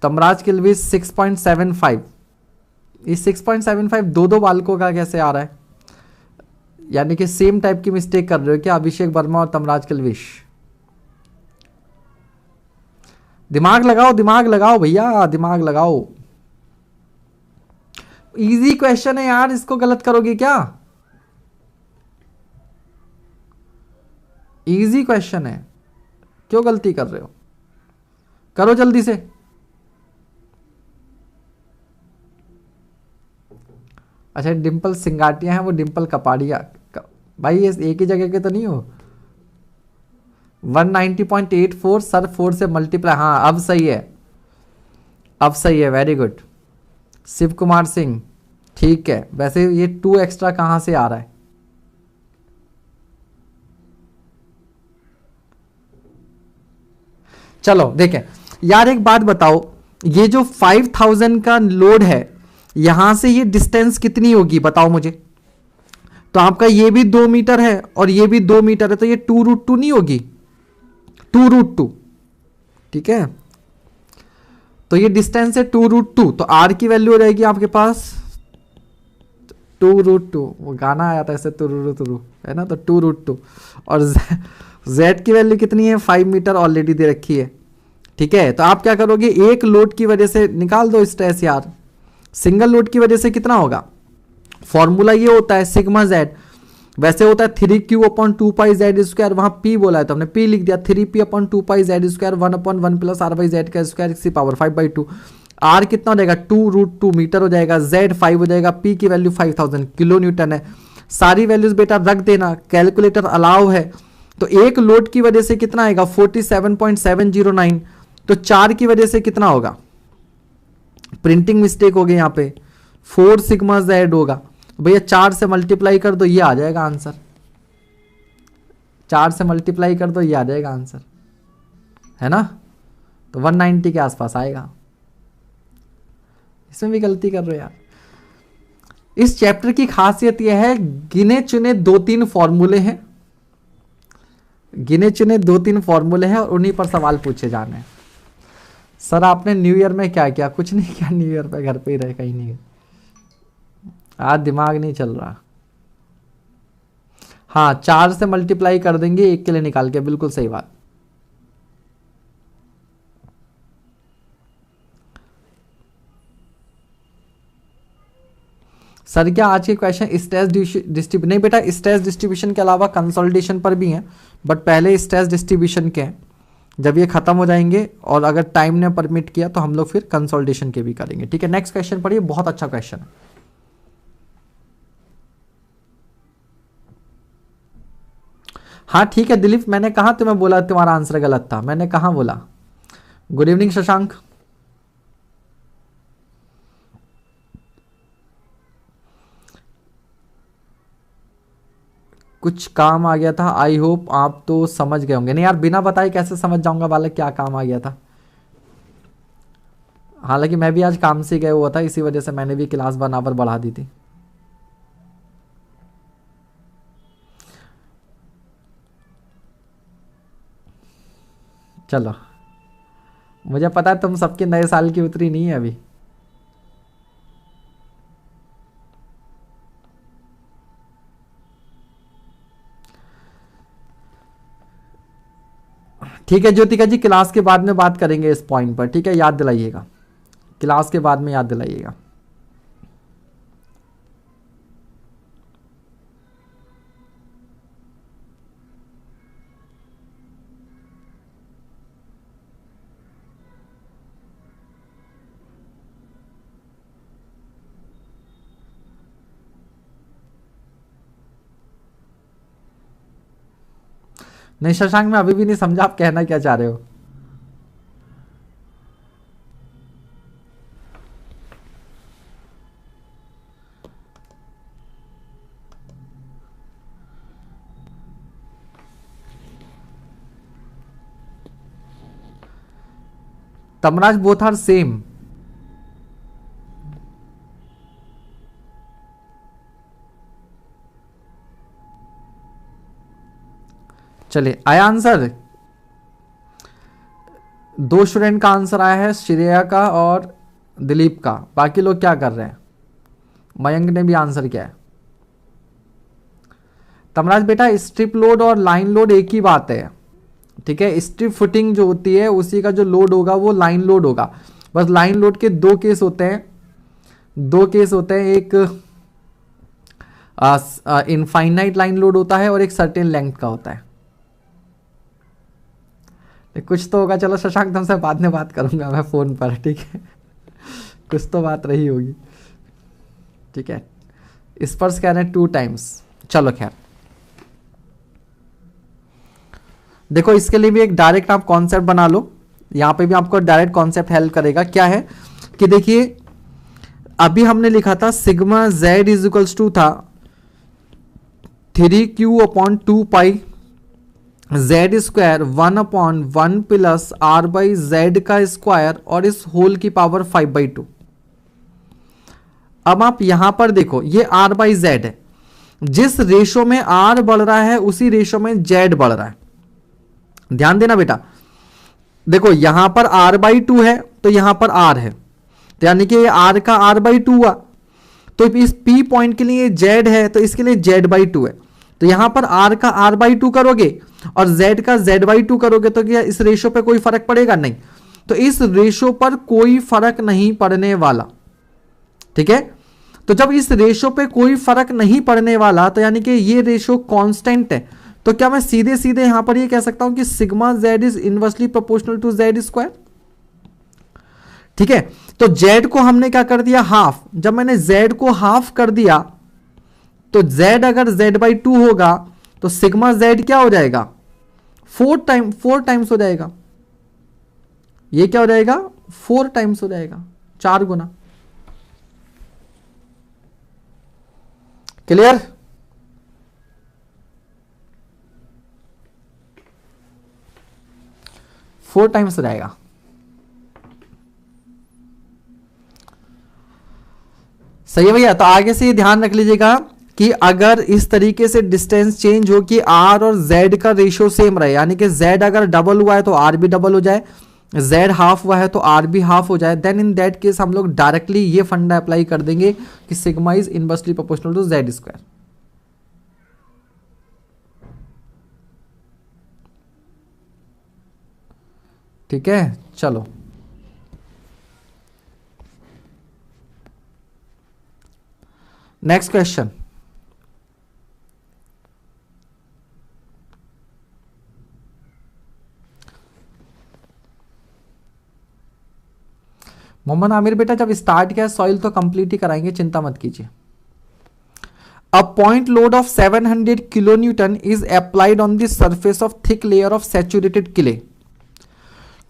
तमराज किलविस 6.75, ये 6.75 दो बालकों का कैसे आ रहा है? यानी कि सेम टाइप की मिस्टेक कर रहे हो क्या अभिषेक वर्मा और तमराज किलविश? दिमाग लगाओ, दिमाग लगाओ भैया, दिमाग लगाओ। इजी क्वेश्चन है यार, इसको गलत करोगे क्या? इजी क्वेश्चन है, क्यों गलती कर रहे हो? करो जल्दी से। अच्छा, डिम्पल सिंगाटिया है, वो डिम्पल कपाड़िया, भाई ये एक ही जगह के तो नहीं हो। 190.84 सर 4 से मल्टीप्लाई, हाँ अब सही है, अब सही है, वेरी गुड। शिव कुमार सिंह, ठीक है। वैसे ये 2 एक्स्ट्रा कहां से आ रहा है? चलो देखें यार, एक बात बताओ, ये जो 5000 का लोड है, यहां से ये डिस्टेंस कितनी होगी बताओ मुझे। तो आपका ये भी 2 मीटर है और ये भी 2 मीटर है, तो ये 2√2 नहीं होगी? 2√2, ठीक है। तो ये डिस्टेंस है 2√2, तो आर की वैल्यू रहेगी आपके पास 2√2। वो गाना आया था ऐसे तुरु तुरु, है ना, तो 2√2। और जेड की वैल्यू कितनी है? 5 मीटर ऑलरेडी दे रखी है, ठीक है। तो आप क्या करोगे, एक लोड की वजह से निकाल दो स्ट्रेस यार। सिंगल लोड की वजह से कितना होगा? फॉर्मूला ये होता है सिग्मा जेड वैसे होता है 3q/2πz², वहां p बोला है तो हमने p लिख दिया, 3p/2πz², 1/1 + r/z² की पावर 5/2। r कितना हो जाएगा 2√2 मीटर हो जाएगा, z 5 हो जाएगा, p की वैल्यू 5000 किलो न्यूटन है। सारी वैल्यूज बेटा रख देना, कैलकुलेटर अलाउ है। तो एक लोड की वजह से कितना आएगा 47.709, तो 4 की वजह से कितना होगा, प्रिंटिंग मिस्टेक हो गई यहाँ पे, 4 सिग्मा z होगा। भैया 4 से मल्टीप्लाई कर दो, ये आ जाएगा आंसर, 4 से मल्टीप्लाई कर दो, ये आ जाएगा आंसर, है ना। तो 190 के आसपास आएगा। इसमें भी गलती कर रहे हो यार। इस चैप्टर की खासियत यह है, गिने चुने 2-3 फॉर्मूले हैं, गिने चुने 2-3 फॉर्मूले हैं और उन्हीं पर सवाल पूछे जाने हैं। सर आपने न्यू ईयर में क्या किया? कुछ नहीं किया, न्यू ईयर पे घर पे ही रहे, कहीं नहीं गए, आज दिमाग नहीं चल रहा। हाँ 4 से मल्टीप्लाई कर देंगे 1 के लिए निकाल के, बिल्कुल सही बात। सर क्या आज के क्वेश्चन स्ट्रेस डिस्ट्रीब्यूशन? नहीं बेटा, स्ट्रेस डिस्ट्रीब्यूशन के अलावा कंसोलिडेशन पर भी हैं, बट पहले स्ट्रेस डिस्ट्रीब्यूशन के हैं। जब ये खत्म हो जाएंगे और अगर टाइम ने परमिट किया तो हम लोग फिर कंसोलिडेशन के भी करेंगे। ठीक है, नेक्स्ट क्वेश्चन पढ़िए, बहुत अच्छा क्वेश्चन है। हाँ ठीक है दिलीप, मैंने कहा तुम्हें बोला तुम्हारा आंसर गलत था, मैंने कहा बोला। Good evening Shashank. कुछ काम आ गया था, आई होप आप तो समझ गए होंगे। नहीं यार, बिना बताए कैसे समझ जाऊंगा बालक क्या काम आ गया था। हालांकि मैं भी आज काम से गया हुआ था, इसी वजह से मैंने भी क्लास 1 आवर बढ़ा दी थी। चलो, मुझे पता है तुम सबके नए साल की उतरी नहीं है अभी। ठीक है ज्योतिका जी, क्लास के बाद में बात करेंगे इस पॉइंट पर, ठीक है, याद दिलाइएगा, क्लास के बाद में याद दिलाइएगा। नहीं शशांक, मैं अभी भी नहीं समझा आप कहना क्या चाह रहे हो। Tamraj both are same. चलिए आया आंसर, 2 स्टूडेंट का आंसर आया है, श्रेया का और दिलीप का। बाकी लोग क्या कर रहे हैं? मयंक ने भी आंसर किया है। तमराज बेटा, स्ट्रिप लोड और लाइन लोड एक ही बात है, ठीक है। स्ट्रिप फुटिंग जो होती है उसी का जो लोड होगा वो लाइन लोड होगा। बस लाइन लोड के 2 केस होते हैं, 2 केस होते हैं, एक इनफाइनाइट लाइन लोड होता है और एक सर्टेन लेंथ का होता है। कुछ तो होगा, चलो शशांक तुमसे बाद में बात करूंगा मैं फोन पर, ठीक है। कुछ तो बात रही होगी, ठीक है। स्पर्श कह रहे हैं 2 टाइम्स, चलो खैर। देखो इसके लिए भी एक डायरेक्ट आप कॉन्सेप्ट बना लो, यहां पे भी आपको डायरेक्ट कॉन्सेप्ट हेल्प करेगा। क्या है कि देखिए अभी हमने लिखा था sigma z is equals to था 3q/2π z² 1/1 + r/z का स्क्वायर और इस होल की पावर 5/2। अब आप यहां पर देखो ये r/z है, जिस रेशो में r बढ़ रहा है उसी रेशो में z बढ़ रहा है। ध्यान देना बेटा, देखो यहां पर r/2 है तो यहां पर r है, तो यानी कि ये r का r/2 हुआ। तो इस p पॉइंट के लिए z है तो इसके लिए z/2 है। तो यहां पर r का r/2 करोगे और z का z/2 करोगे तो क्या इस रेशो पे कोई फर्क पड़ेगा? नहीं। तो इस रेशो पर कोई फर्क नहीं पड़ने वाला, ठीक है। तो जब इस रेशो पे कोई फर्क नहीं पड़ने वाला, तो यानी कि ये रेशो कांस्टेंट है, तो क्या मैं सीधे सीधे यहां पर ये कह सकता हूं कि sigma z is inversely proportional to Z square. ठीक है, तो जेड को हमने क्या कर दिया, हाफ। जब मैंने जेड को हाफ कर दिया, तो जेड अगर जेड बाई 2 होगा तो सिग्मा जेड क्या हो जाएगा, 4 टाइम्स हो जाएगा। ये क्या हो जाएगा, 4 टाइम्स हो जाएगा, 4 गुना। क्लियर? फोर टाइम्स हो जाएगा। सही है भैया। तो आगे से ये ध्यान रख लीजिएगा कि अगर इस तरीके से डिस्टेंस चेंज हो कि आर और जेड का रेशियो सेम रहे, यानी कि जेड अगर डबल हुआ है तो आर भी डबल हो जाए, जेड हाफ हुआ है तो आर भी हाफ हो जाए, देन इन दैट केस हम लोग डायरेक्टली ये फंडा अप्लाई कर देंगे कि sigma is inversely proportional to Z square. ठीक है, चलो नेक्स्ट क्वेश्चन। मोहम्मद आमिर बेटा जब स्टार्ट किया सॉइल तो कंप्लीट ही कराएंगे, चिंता मत कीजिए। A point load of 700 kilo newton is applied on the surface of thick layer of saturated clay.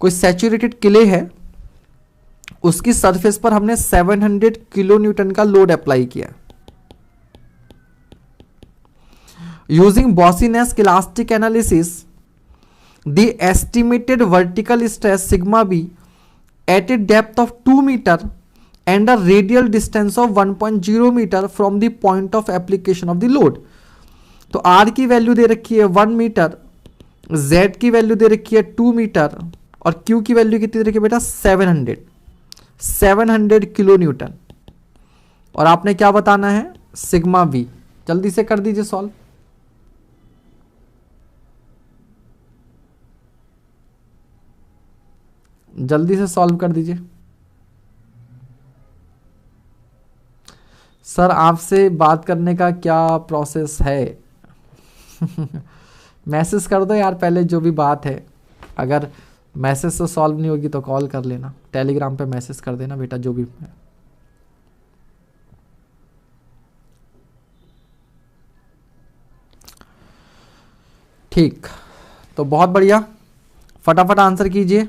कोई सैचुरेटेड क्ले है, उसकी सरफेस पर हमने 700 किलो न्यूटन का लोड अप्लाई किया। Using Boussinesq elastic analysis the estimated vertical stress sigma B at a depth of 2 meter and a radial distance of 1.0 meter from the point of application of the load। तो R की वैल्यू दे रखी है 1 मीटर, Z की वैल्यू दे रखी है 2 मीटर और Q की वैल्यू कितनी दे रखी है बेटा 700 किलो न्यूटन। और आपने क्या बताना है, सिग्मा V। जल्दी से कर दीजिए सॉल्व। जल्दी से सॉल्व कर दीजिए। सर आपसे बात करने का क्या प्रोसेस है? मैसेज कर दो यार पहले, जो भी बात है। अगर मैसेज से सॉल्व नहीं होगी तो कॉल कर लेना, टेलीग्राम पे मैसेज कर देना बेटा, जो भी है। ठीक, तो बहुत बढ़िया, फटाफट आंसर कीजिए।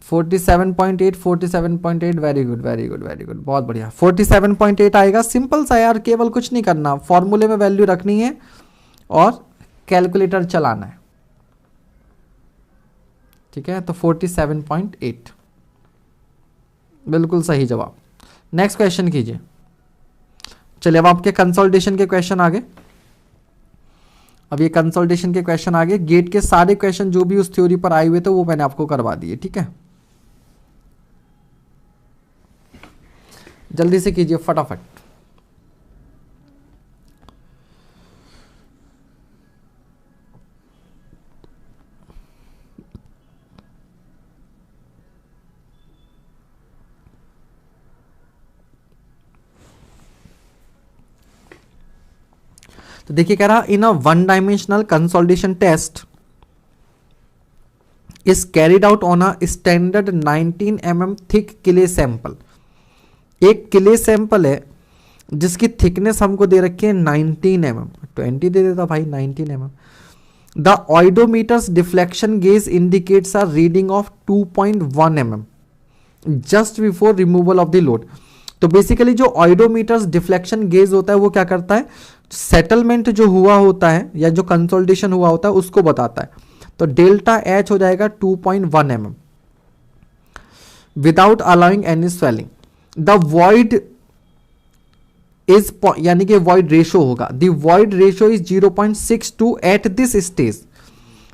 $47.8 47.8, very good very good very good, बहुत बढ़िया। 47.8 आएगा, सिंपल सा यार, केवल कुछ नहीं करना, फॉर्मूले में वैल्यू रखनी है और कैलकुलेटर चलाना है। ठीक है, तो 47.8 बिल्कुल सही जवाब। नेक्स्ट क्वेश्चन कीजिए। चलिए अब आपके कंसोलिडेशन के क्वेश्चन आगे। अब ये कंसोलिडेशन के क्वेश्चन आगे, गेट के सारे क्वेश्चन जो भी उस थ्योरी पर आए हुए थे वो मैंने आपको करवा दिए। ठीक है, जल्दी से कीजिए फटाफट। तो देखिए कह रहा, in a one dimensional consolidation test is carried out on a standard 19 mm thick clay sample. एक क्ले सैंपल है जिसकी थिकनेस हमको दे रखी है 19 mm, 20 दे देता भाई, 19 mm। The oedometer's deflection gauge indicates a reading of 2.1 mm just before removal of the load. तो बेसिकली जो ऑइडोमीटर्स डिफ्लेक्शन गेज होता है वो क्या करता है, सेटलमेंट जो हुआ होता है या जो कंसोलिडेशन हुआ होता है उसको बताता है। तो डेल्टा एच हो जाएगा 2.1 mm without allowing any swelling. The void is, यानी कि वॉइड रेशो होगा, the void ratio is 0.62 at this stage.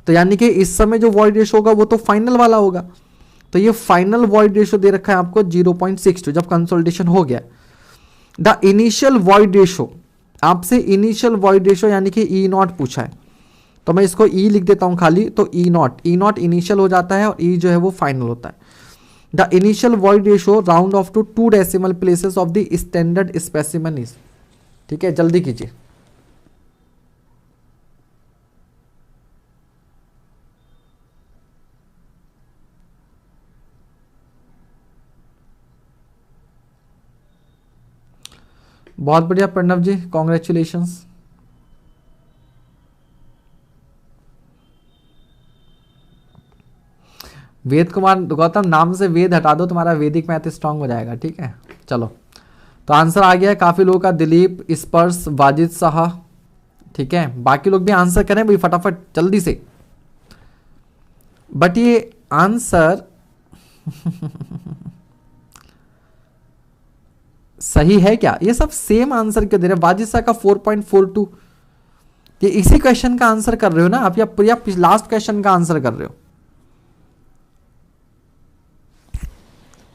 तो यानी कि इस समय जो वॉइड रेशो होगा वो तो फाइनल वाला होगा, तो ये फाइनल वॉइड रेशो दे रखा है आपको 0.62 जब कंसोलिडेशन हो गया। द इनिशियल वॉइड रेशो, आपसे इनिशियल वॉइड रेशो यानी कि E0 पूछा है, तो मैं इसको ई लिख देता हूं खाली, तो ई नॉट इनिशियल हो जाता है और ई जो है वो फाइनल होता है। The initial void ratio round off to 2 decimal places of the standard specimen is. ठीक है, जल्दी कीजिए। बहुत बढ़िया प्रणव जी, कॉन्ग्रेचुलेशंस। वेद कुमार गौतम, नाम से वेद हटा दो, तुम्हारा वैदिक मैथ स्ट्रांग हो जाएगा। ठीक है, चलो तो आंसर आ गया है काफी लोगों का, दिलीप, स्पर्श, वाजिद शाह। ठीक है, बाकी लोग भी आंसर करें भाई फटाफट जल्दी से। बट ये आंसर सही है क्या? ये सब सेम आंसर क्यों दे रहे हैं? वाजिद शाह का 4.42, ये इसी क्वेश्चन का आंसर कर रहे हो ना आप, या लास्ट क्वेश्चन का आंसर कर रहे हो?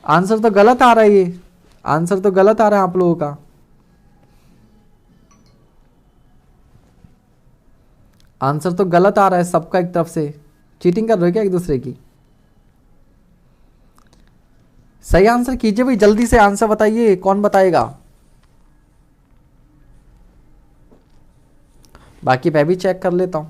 आंसर तो गलत आ रहा है, ये आंसर तो गलत आ रहा है आप लोगों का। आंसर तो गलत आ रहा है सबका, एक तरफ से चीटिंग कर रहे हो क्या एक दूसरे की? सही आंसर कीजिए भाई, जल्दी से आंसर बताइए, कौन बताएगा? बाकी मैं भी चेक कर लेता हूं।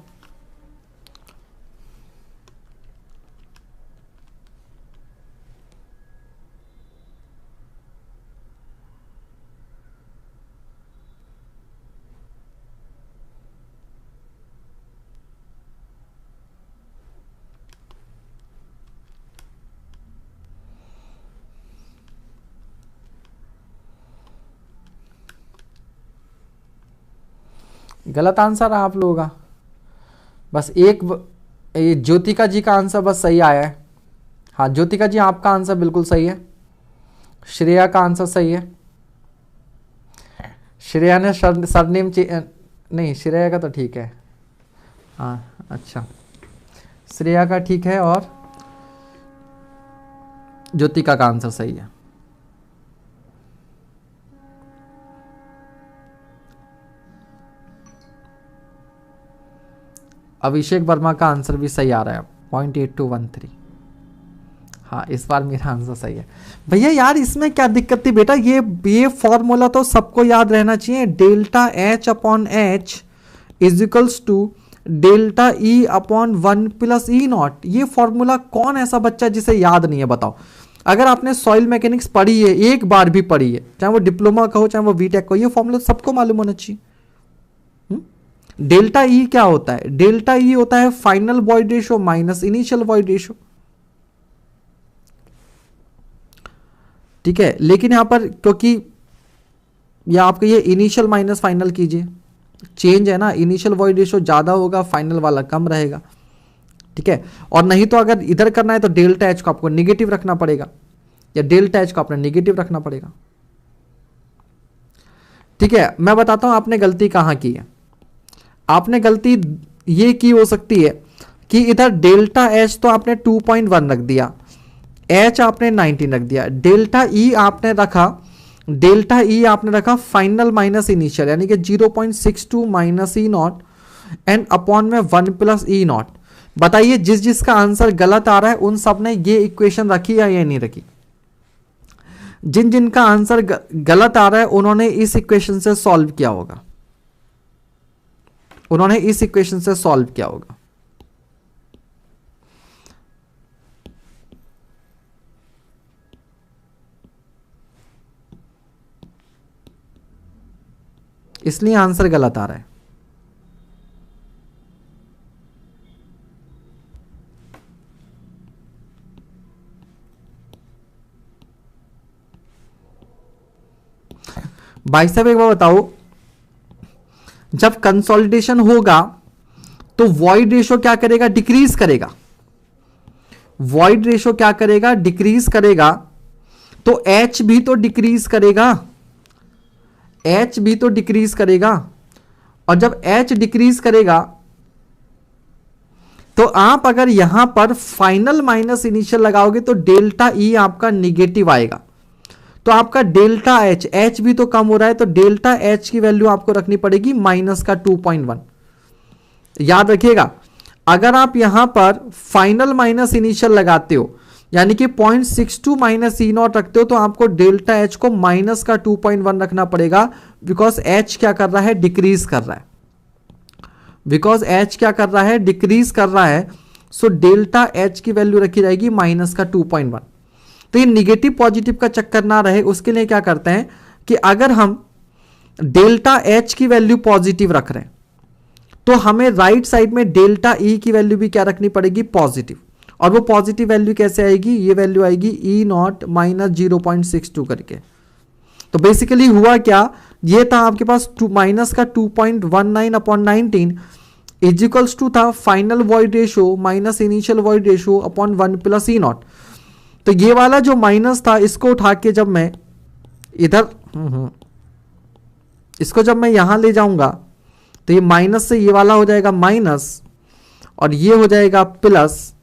गलत आंसर है आप लोगों का। बस एक ये ज्योतिका जी का आंसर बस सही आया है। हाँ ज्योतिका जी, आपका आंसर बिल्कुल सही है। श्रेया का आंसर सही है। श्रेया ने सरनेम नहीं, श्रेया का तो ठीक है। हाँ अच्छा, श्रेया का ठीक है और ज्योतिका का आंसर सही है। अभिषेक वर्मा का आंसर भी सही आ रहा है, 0.8213। हाँ इस बार मेरा आंसर सही है। भैया यार इसमें क्या दिक्कत थी बेटा? ये फॉर्मूला तो सबको याद रहना चाहिए। Delta H upon H is equals to delta E upon 1 plus E naught. ये फॉर्मूला कौन ऐसा बच्चा जिसे याद नहीं है बताओ? अगर आपने सॉइल मैकेनिक्स पढ़ी है, एक बार भी पढ़ी है, चाहे वो डिप्लोमा का हो चाहे वो बीटेक का हो, ये फॉर्मूला सबको मालूम होना चाहिए। डेल्टा ई क्या होता है? डेल्टा ई होता है final void ratio minus initial void ratio. ठीक है, लेकिन यहां पर क्योंकि या आपका ये इनिशियल माइनस फाइनल कीजिए, चेंज है ना, इनिशियल वॉइड रेशो ज्यादा होगा, फाइनल वाला कम रहेगा। ठीक है, और नहीं तो अगर इधर करना है तो डेल्टा एच को आपको निगेटिव रखना पड़ेगा, या डेल्टा एच को आपने निगेटिव रखना पड़ेगा। ठीक है, मैं बताता हूं आपने गलती कहां की है। आपने गलती ये की हो सकती है कि इधर डेल्टा एच तो आपने 2.1 रख दिया, एच आपने 19 रख दिया, डेल्टा ई आपने रखा फाइनल माइनस इनिशियल, यानी कि 0.62 minus E not and upon में 1 प्लस ई नॉट। बताइए जिस जिसका आंसर गलत आ रहा है उन सब ने ये इक्वेशन रखी या ये नहीं रखी? जिन जिनका आंसर गलत आ रहा है उन्होंने इस इक्वेशन से सॉल्व किया होगा, उन्होंने इस इक्वेशन से सॉल्व किया होगा। इसलिए आंसर गलत आ रहा है। भाई साहब एक बार बताओ, जब कंसोलिडेशन होगा तो वॉइड रेशो क्या करेगा? डिक्रीज करेगा। वॉइड रेशो क्या करेगा? डिक्रीज करेगा। तो एच भी तो डिक्रीज करेगा, एच भी तो डिक्रीज करेगा। और जब एच डिक्रीज करेगा तो आप अगर यहां पर फाइनल माइनस इनिशियल लगाओगे तो डेल्टा ई आपका निगेटिव आएगा। तो आपका डेल्टा एच, एच भी तो कम हो रहा है, तो डेल्टा एच की वैल्यू आपको रखनी पड़ेगी माइनस का 2.1। याद रखिएगा, अगर आप यहां पर फाइनल माइनस इनिशियल लगाते हो यानी कि 0.62 माइनस ई नॉट रखते हो तो आपको डेल्टा एच को माइनस का 2.1 रखना पड़ेगा, बिकॉज एच क्या कर रहा है, डिक्रीज कर रहा है, बिकॉज एच क्या कर रहा है, डिक्रीज कर रहा है। सो डेल्टा एच की वैल्यू रखी जाएगी माइनस का 2.1। तो ये निगेटिव पॉजिटिव का चक्कर ना रहे उसके लिए क्या करते हैं कि अगर हम डेल्टा एच की वैल्यू पॉजिटिव रख रहे हैं तो हमें राइट साइड में डेल्टा ई की वैल्यू भी क्या रखनी पड़ेगी, पॉजिटिव। और वो पॉजिटिव वैल्यू कैसे आएगी, ये वैल्यू आएगी ई नॉट माइनस 0.62 करके। तो बेसिकली हुआ क्या, ये था आपके पास माइनस का 2.19 अपॉन 19 इज इक्वल्स टू था final void ratio minus initial void ratio upon 1 plus E not. तो ये वाला जो माइनस था इसको उठा के जब मैं इधर इसको जब मैं यहां ले जाऊंगा तो ये माइनस से ये वाला हो जाएगा माइनस और ये हो जाएगा प्लस,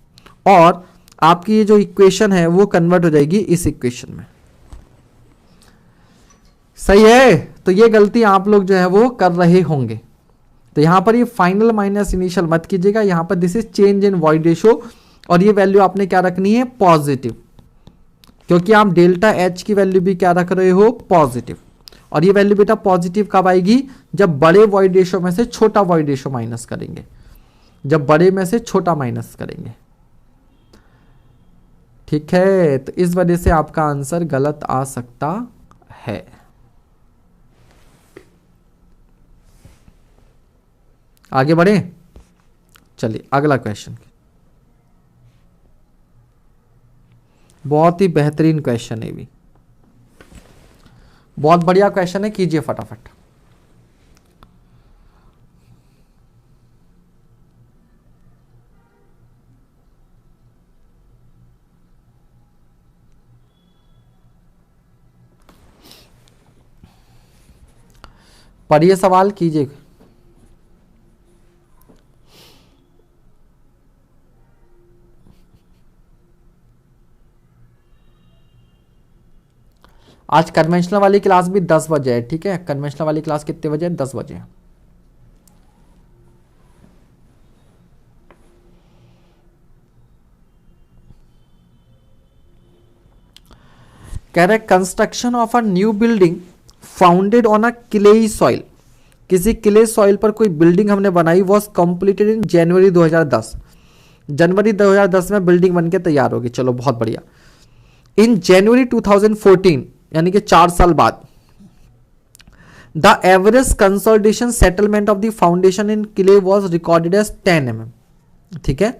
और आपकी ये जो इक्वेशन है वो कन्वर्ट हो जाएगी इस इक्वेशन में। सही है, तो ये गलती आप लोग जो है वो कर रहे होंगे। तो यहां पर ये फाइनल माइनस इनिशियल मत कीजिएगा, यहां पर this is change in void ratio और ये वैल्यू आपने क्या रखनी है, पॉजिटिव, क्योंकि आप डेल्टा एच की वैल्यू भी क्या रख रहे हो, पॉजिटिव। और ये वैल्यू बेटा पॉजिटिव कब आएगी, जब बड़े वॉइड रेशो में से छोटा वॉइड रेशो माइनस करेंगे, जब बड़े में से छोटा माइनस करेंगे। ठीक है, तो इस वजह से आपका आंसर गलत आ सकता है। आगे बढ़े, चलिए अगला क्वेश्चन। बहुत ही बेहतरीन क्वेश्चन है, भी बहुत बढ़िया क्वेश्चन है, कीजिए फटाफट। पढ़िए सवाल कीजिए। आज कन्वेंशनल वाली क्लास भी 10 बजे है, ठीक है। कन्वेंशनल वाली क्लास कितने बजे है, 10 बजे है। कह रहे construction of a new building founded on a clayey soil, किसी क्ले सॉइल पर कोई बिल्डिंग हमने बनाई, वॉज कंप्लीटेड इन जनवरी 2010। जनवरी 2010 में बिल्डिंग बनके तैयार होगी, चलो बहुत बढ़िया। इन जनवरी 2014 यानी कि 4 साल बाद, the average consolidation settlement of the foundation in clay was recorded as 10 mm। ठीक है,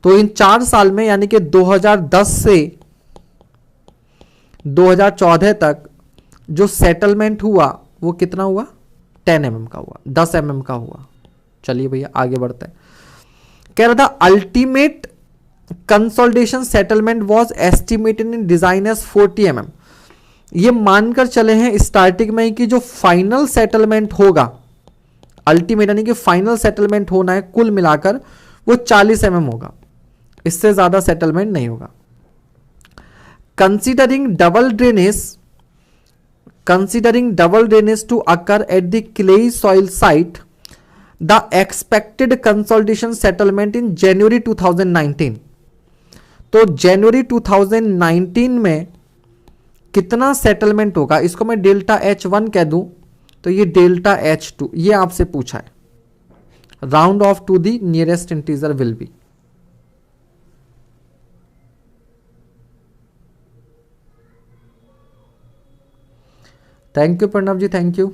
तो इन 4 साल में यानी कि 2010 से 2014 तक जो सेटलमेंट हुआ वो कितना हुआ, 10 mm का हुआ, 10 mm का हुआ। चलिए भैया आगे बढ़ते हैं। कह रहा था ultimate consolidation settlement was estimated in design as 40 mm। ये मानकर चले हैं स्टार्टिंग में कि जो फाइनल सेटलमेंट होगा, अल्टीमेट यानी कि फाइनल सेटलमेंट होना है कुल मिलाकर, वो 40 mm होगा, इससे ज्यादा सेटलमेंट नहीं होगा। Considering double drainage to occur at the clayey soil site, the expected consolidation settlement in January 2019। तो जनवरी 2019 में कितना सेटलमेंट होगा, इसको मैं डेल्टा H1 कह दूं तो ये डेल्टा H2, ये आपसे पूछा है। Round off to the nearest integer will be, thank you Pranav ji, thank you.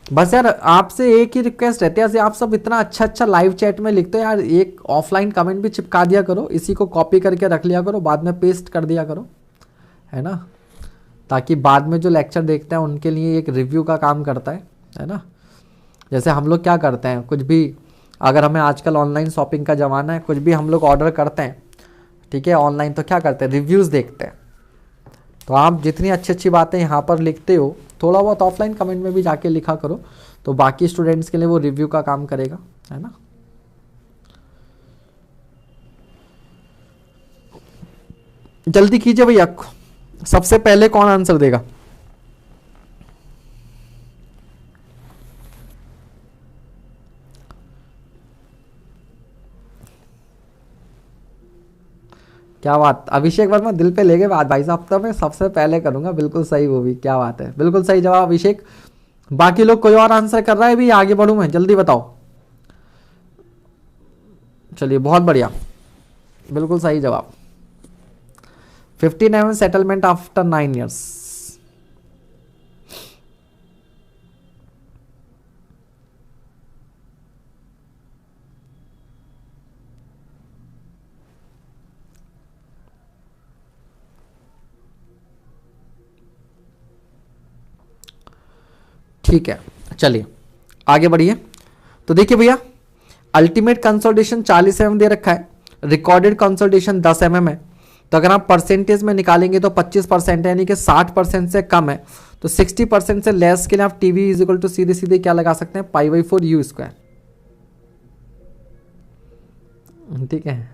बस यार आपसे एक ही रिक्वेस्ट रहती है, आप सब इतना अच्छा अच्छा लाइव चैट में लिखते हो यार, एक ऑफलाइन कमेंट भी चिपका दिया करो, इसी को कॉपी करके रख लिया करो, बाद में पेस्ट कर दिया करो, है ना, ताकि बाद में जो लेक्चर देखते हैं उनके लिए एक रिव्यू का काम करता है ना। जैसे हम लोग क्या करते हैं, कुछ भी अगर हमें आजकल ऑनलाइन शॉपिंग का ज़माना है, कुछ भी हम लोग ऑर्डर करते हैं, ठीक है, ऑनलाइन, तो क्या करते हैं, रिव्यूज़ देखते हैं। तो आप जितनी अच्छी अच्छी बातें यहाँ पर लिखते हो, थोड़ा बहुत ऑफलाइन कमेंट में भी जाके लिखा करो, तो बाकी स्टूडेंट्स के लिए वो रिव्यू का काम करेगा, है ना। जल्दी कीजिए भैया, सबसे पहले कौन आंसर देगा? क्या बात, अभिषेक वर्मा दिल पे ले गए बात भाई साहब, तो मैं सबसे पहले करूंगा, बिल्कुल सही वो भी, क्या बात है, बिल्कुल सही जवाब अभिषेक। बाकी लोग कोई और आंसर कर रहा है भी, आगे बढ़ूं मैं, जल्दी बताओ। चलिए बहुत बढ़िया, बिल्कुल सही जवाब। 15 सेटलमेंट आफ्टर 9 ईयर्स। ठीक है, चलिए आगे बढ़िए। तो देखिए भैया, अल्टीमेट कंसोलिडेशन 40 mm दे रखा है, रिकॉर्डेड कंसोलिडेशन 10 mm है। तो अगर आप परसेंटेज में निकालेंगे तो 25% है, यानी कि 60% से कम है। तो 60% से लेस के लिए आप टीवी इज इक्वल टू सीधे सीधे क्या लगा सकते हैं, पाई/4 यू स्क्वायर। ठीक है,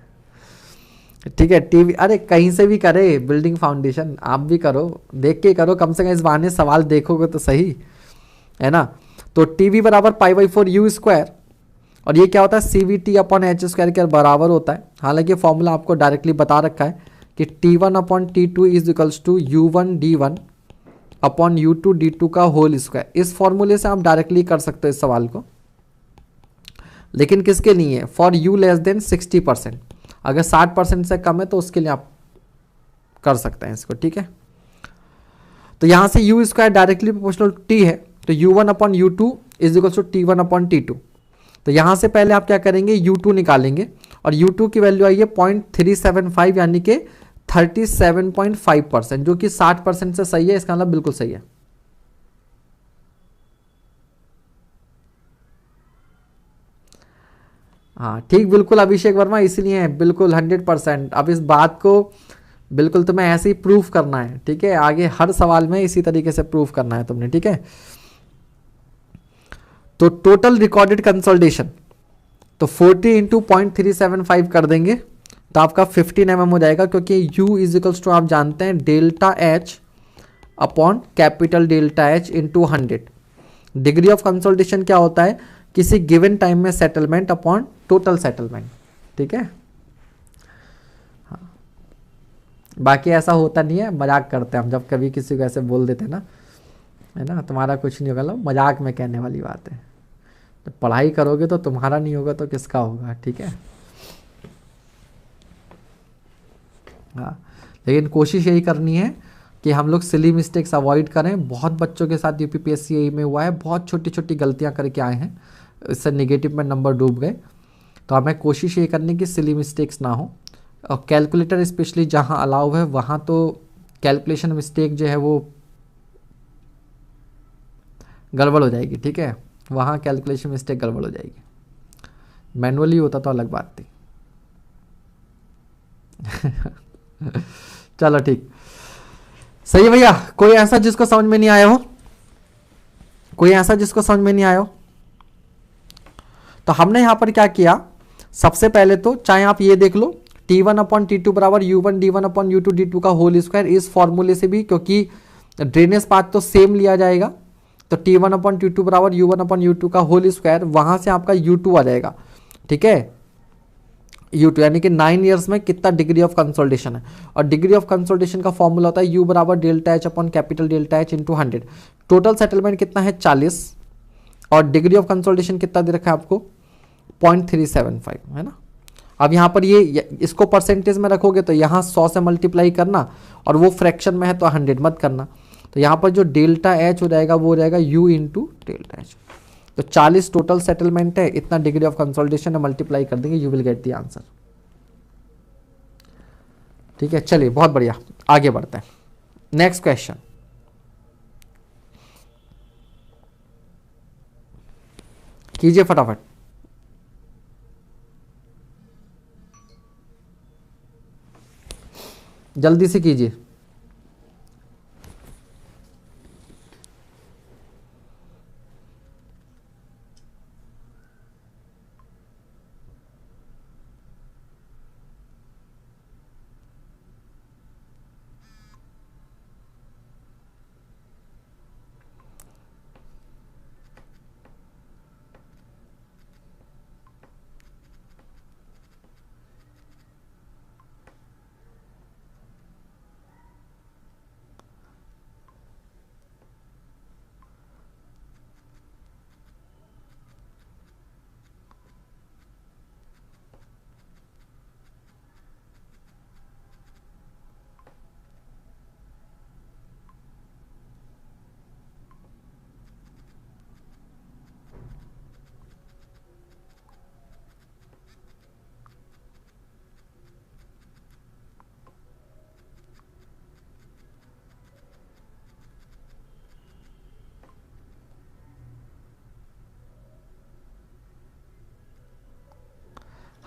ठीक है टीवी, अरे कहीं से भी करे, बिल्डिंग फाउंडेशन आप भी करो, देख के करो, कम से कम इस बहाने सवाल देखोगे तो सही है ना। तो टीवी बराबर पाई/4 यू स्क्वायर, और ये क्या होता है, C V T upon H square के बराबर होता है। हालांकि फॉर्मूला आपको डायरेक्टली बता रखा है कि T1 upon T2 is equals to U1 D1 upon U2 D2 का होल स्क्वायर। इस फॉर्मूले से आप डायरेक्टली कर सकते हो इस सवाल को, लेकिन किसके लिए है, फॉर U लेस देन 60%। अगर 60% से कम है तो उसके लिए आप कर सकते हैं इसको, ठीक है। तो यहां से U square directly proportional T है, तो U1 upon U2 is equals to T1 upon T2। तो यहां से पहले आप क्या करेंगे, U2 निकालेंगे, और U2 की वैल्यू आई है 0.375, यानी कि 37.5%, जो कि 60% से सही है, इसका मतलब बिल्कुल सही है। हाँ ठीक, बिल्कुल अभिषेक वर्मा, इसीलिए बिल्कुल 100%। अब इस बात को बिल्कुल तुम्हें ऐसे ही प्रूफ करना है, ठीक है, आगे हर सवाल में इसी तरीके से प्रूफ करना है तुमने, ठीक है। तो टोटल रिकॉर्डेड कंसोलिडेशन, तो 40 इंटू 0.375 कर देंगे तो आपका 15 mm हो जाएगा, क्योंकि U इज इक्वल्स टू आप जानते हैं delta H upon capital delta H into 100। Degree of consolidation क्या होता है, किसी गिवन टाइम में सेटलमेंट अपॉन टोटल सेटलमेंट, ठीक है। हाँ, बाकी ऐसा होता नहीं है, मजाक करते हैं हम, जब कभी किसी को ऐसे बोल देते हैं ना, है ना, तुम्हारा कुछ नहीं होगा, मजाक में कहने वाली बात है। तो पढ़ाई करोगे तो तुम्हारा नहीं होगा तो किसका होगा, ठीक है। हाँ, लेकिन कोशिश यही करनी है कि हम लोग सिली मिस्टेक्स अवॉइड करें। बहुत बच्चों के साथ यूपीपीएससी में हुआ है, बहुत छोटी छोटी गलतियां करके आए हैं, इससे नेगेटिव में नंबर डूब गए। तो हमें कोशिश ये करनी कि सिली मिस्टेक्स ना हो, और कैलकुलेटर स्पेशली जहां अलाउ है वहां तो कैलकुलेशन मिस्टेक जो है वो गड़बड़ हो जाएगी, ठीक है, वहां कैलकुलेशन मिस्टेक गड़बड़ हो जाएगी। मैनुअली होता तो अलग बात थी। चलो ठीक, सही है भैया। कोई ऐसा जिसको समझ में नहीं आया हो, कोई ऐसा जिसको समझ में नहीं आया हो? तो हमने यहां पर क्या किया, सबसे पहले तो चाहे आप ये देख लो, T1 अपॉन T2 बराबर U1 D1 upon U2 D2 का होल स्क्वायर। इस फॉर्मूले से भी, क्योंकि ड्रेनेज पाथ तो सेम लिया जाएगा, तो T1 अपॉन T2 बराबर U1 अपॉन U2 का होल स्क्वायर, वहां से आपका U2 आ जाएगा, ठीक है। U2 यानी कि 9 ईयर्स में कितना डिग्री ऑफ कंसोलिडेशन है, और डिग्री ऑफ कंसोलिडेशन का फॉर्मूला होता है U बराबर delta H upon capital delta H into 100। Total settlement कितना है, 40, और डिग्री ऑफ कंसोलिडेशन कितना दे रखा है आपको, 0.375, है ना। अब यहाँ पर ये इसको परसेंटेज में रखोगे तो यहाँ 100 से मल्टीप्लाई करना, और वो फ्रैक्शन में है तो 100 मत करना। तो यहाँ पर जो डेल्टा H हो जाएगा वो हो जाएगा U इंटू डेल्टा H। तो 40 टोटल सेटलमेंट है, इतना डिग्री ऑफ कंसोलिडेशन है, मल्टीप्लाई कर देंगे, you will get the answer, ठीक है। चलिए बहुत बढ़िया, आगे बढ़ते हैं। नेक्स्ट क्वेश्चन, कीजिए फटाफट। जल्दी से कीजिए।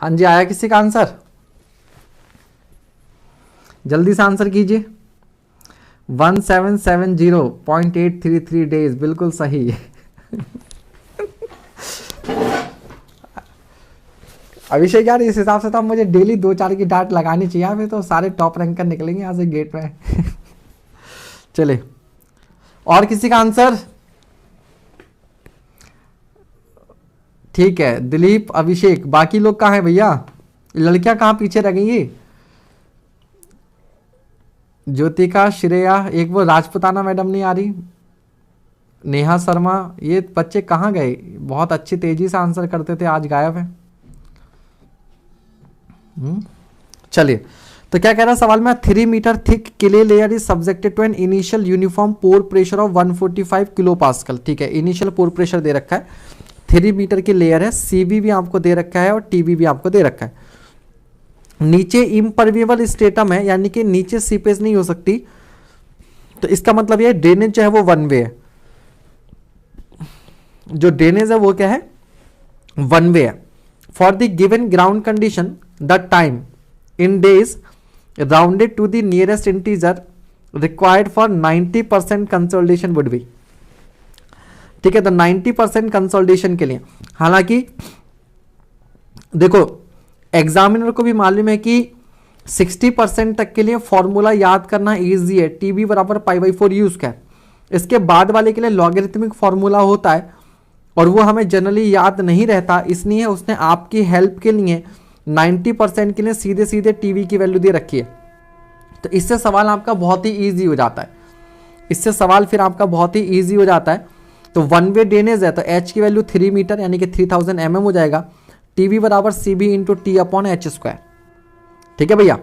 हाँ जी, आया किसी का आंसर? जल्दी से आंसर कीजिए। 1770.833 डेज, बिल्कुल सही। अभिषेक यार, इस हिसाब से तो मुझे डेली 2-4 की डांट लगानी चाहिए, फिर तो सारे टॉप रैंकर निकलेंगे यहाँ से गेट में। चले, और किसी का आंसर? ठीक है, दिलीप, अभिषेक, बाकी लोग कहाँ हैं भैया? लड़कियां कहाँ पीछे रह गई ये? ज्योतिका, श्रेया, एक वो राजपुताना मैडम नहीं आ रही, नेहा शर्मा, ये बच्चे कहाँ गए? बहुत अच्छी तेजी से आंसर करते थे, आज गायब है। चलिए, तो क्या कह रहा है सवाल में? 3 metre thick clay layer is subjected to an initial uniform pore pressure of 145 kilo pascal. ठीक है, इनिशियल पोर प्रेशर दे रखा है, 3 मीटर की लेयर है, सीबी भी आपको दे रखा है और टीबी भी आपको दे रखा है। नीचे इम्परविएबल स्टेटम है, यानी कि नीचे सीपेज नहीं हो सकती, तो इसका मतलब यह ड्रेनेज जो है वो वन वे है। जो ड्रेनेज है वो क्या है? वन वे है। For the given ground condition the time in days rounded to the nearest integer required for 90% consolidation would be. ठीक है, तो 90% कंसोलिडेशन के लिए, हालांकि देखो एग्जामिनर को भी मालूम है कि 60% तक के लिए फॉर्मूला याद करना इजी है, टीबी बराबर π/4 यू स्क्वायर। इसके बाद वाले के लिए लॉगरिथमिक फॉर्मूला होता है और वो हमें जनरली याद नहीं रहता, इसलिए उसने आपकी हेल्प के लिए 90% के लिए सीधे सीधे टीवी की वैल्यू दे रखी है। तो इससे सवाल आपका बहुत ही ईजी हो जाता है, इससे सवाल फिर आपका बहुत ही ईजी हो जाता है। तो वन वे ड्रेनेज है, तो एच की वैल्यू 3 मीटर यानी कि 3000 mm हो जाएगा, टीवी बराबर CB into T upon H square. ठीक है भैया,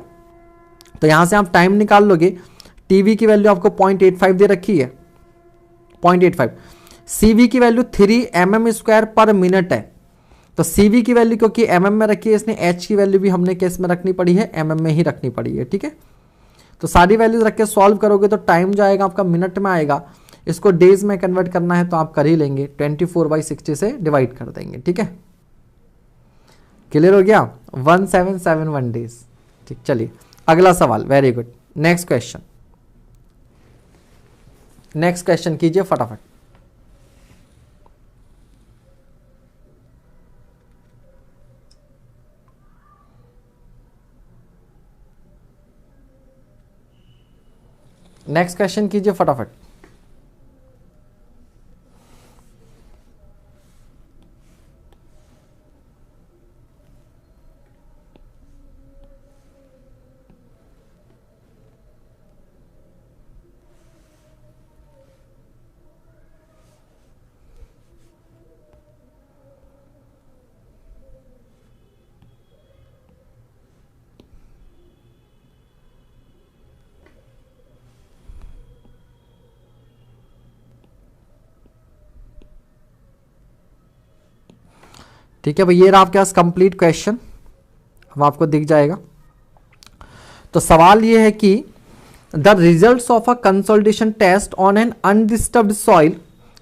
तो यहां से आप टाइम निकाल लोगे, टीवी की वैल्यू आपको 0.85 दे रखी है, 0.85, सीवी की वैल्यू 3 mm स्क्वायर पर मिनट है, तो सीवी की वैल्यू क्योंकि mm में रखी है इसने, एच की वैल्यू भी हमने किस में रखनी पड़ी है? mm में ही रखनी पड़ी है। ठीक है, तो सारी वैल्यूज रख के सॉल्व करोगे तो टाइम जो आएगा आपका मिनट में आएगा, इसको डेज में कन्वर्ट करना है तो आप कर ही लेंगे, 24/60 से डिवाइड कर देंगे। ठीक है, क्लियर हो गया? 1771 डेज। ठीक, चलिए अगला सवाल, very good, next question, next question कीजिए फटाफट। नेक्स्ट क्वेश्चन कीजिए फटाफट। ठीक है भाई, ये रहा आपके पास कंप्लीट क्वेश्चन, अब आपको दिख जाएगा। तो सवाल ये है कि the results of a consolidation test on an undisturbed soil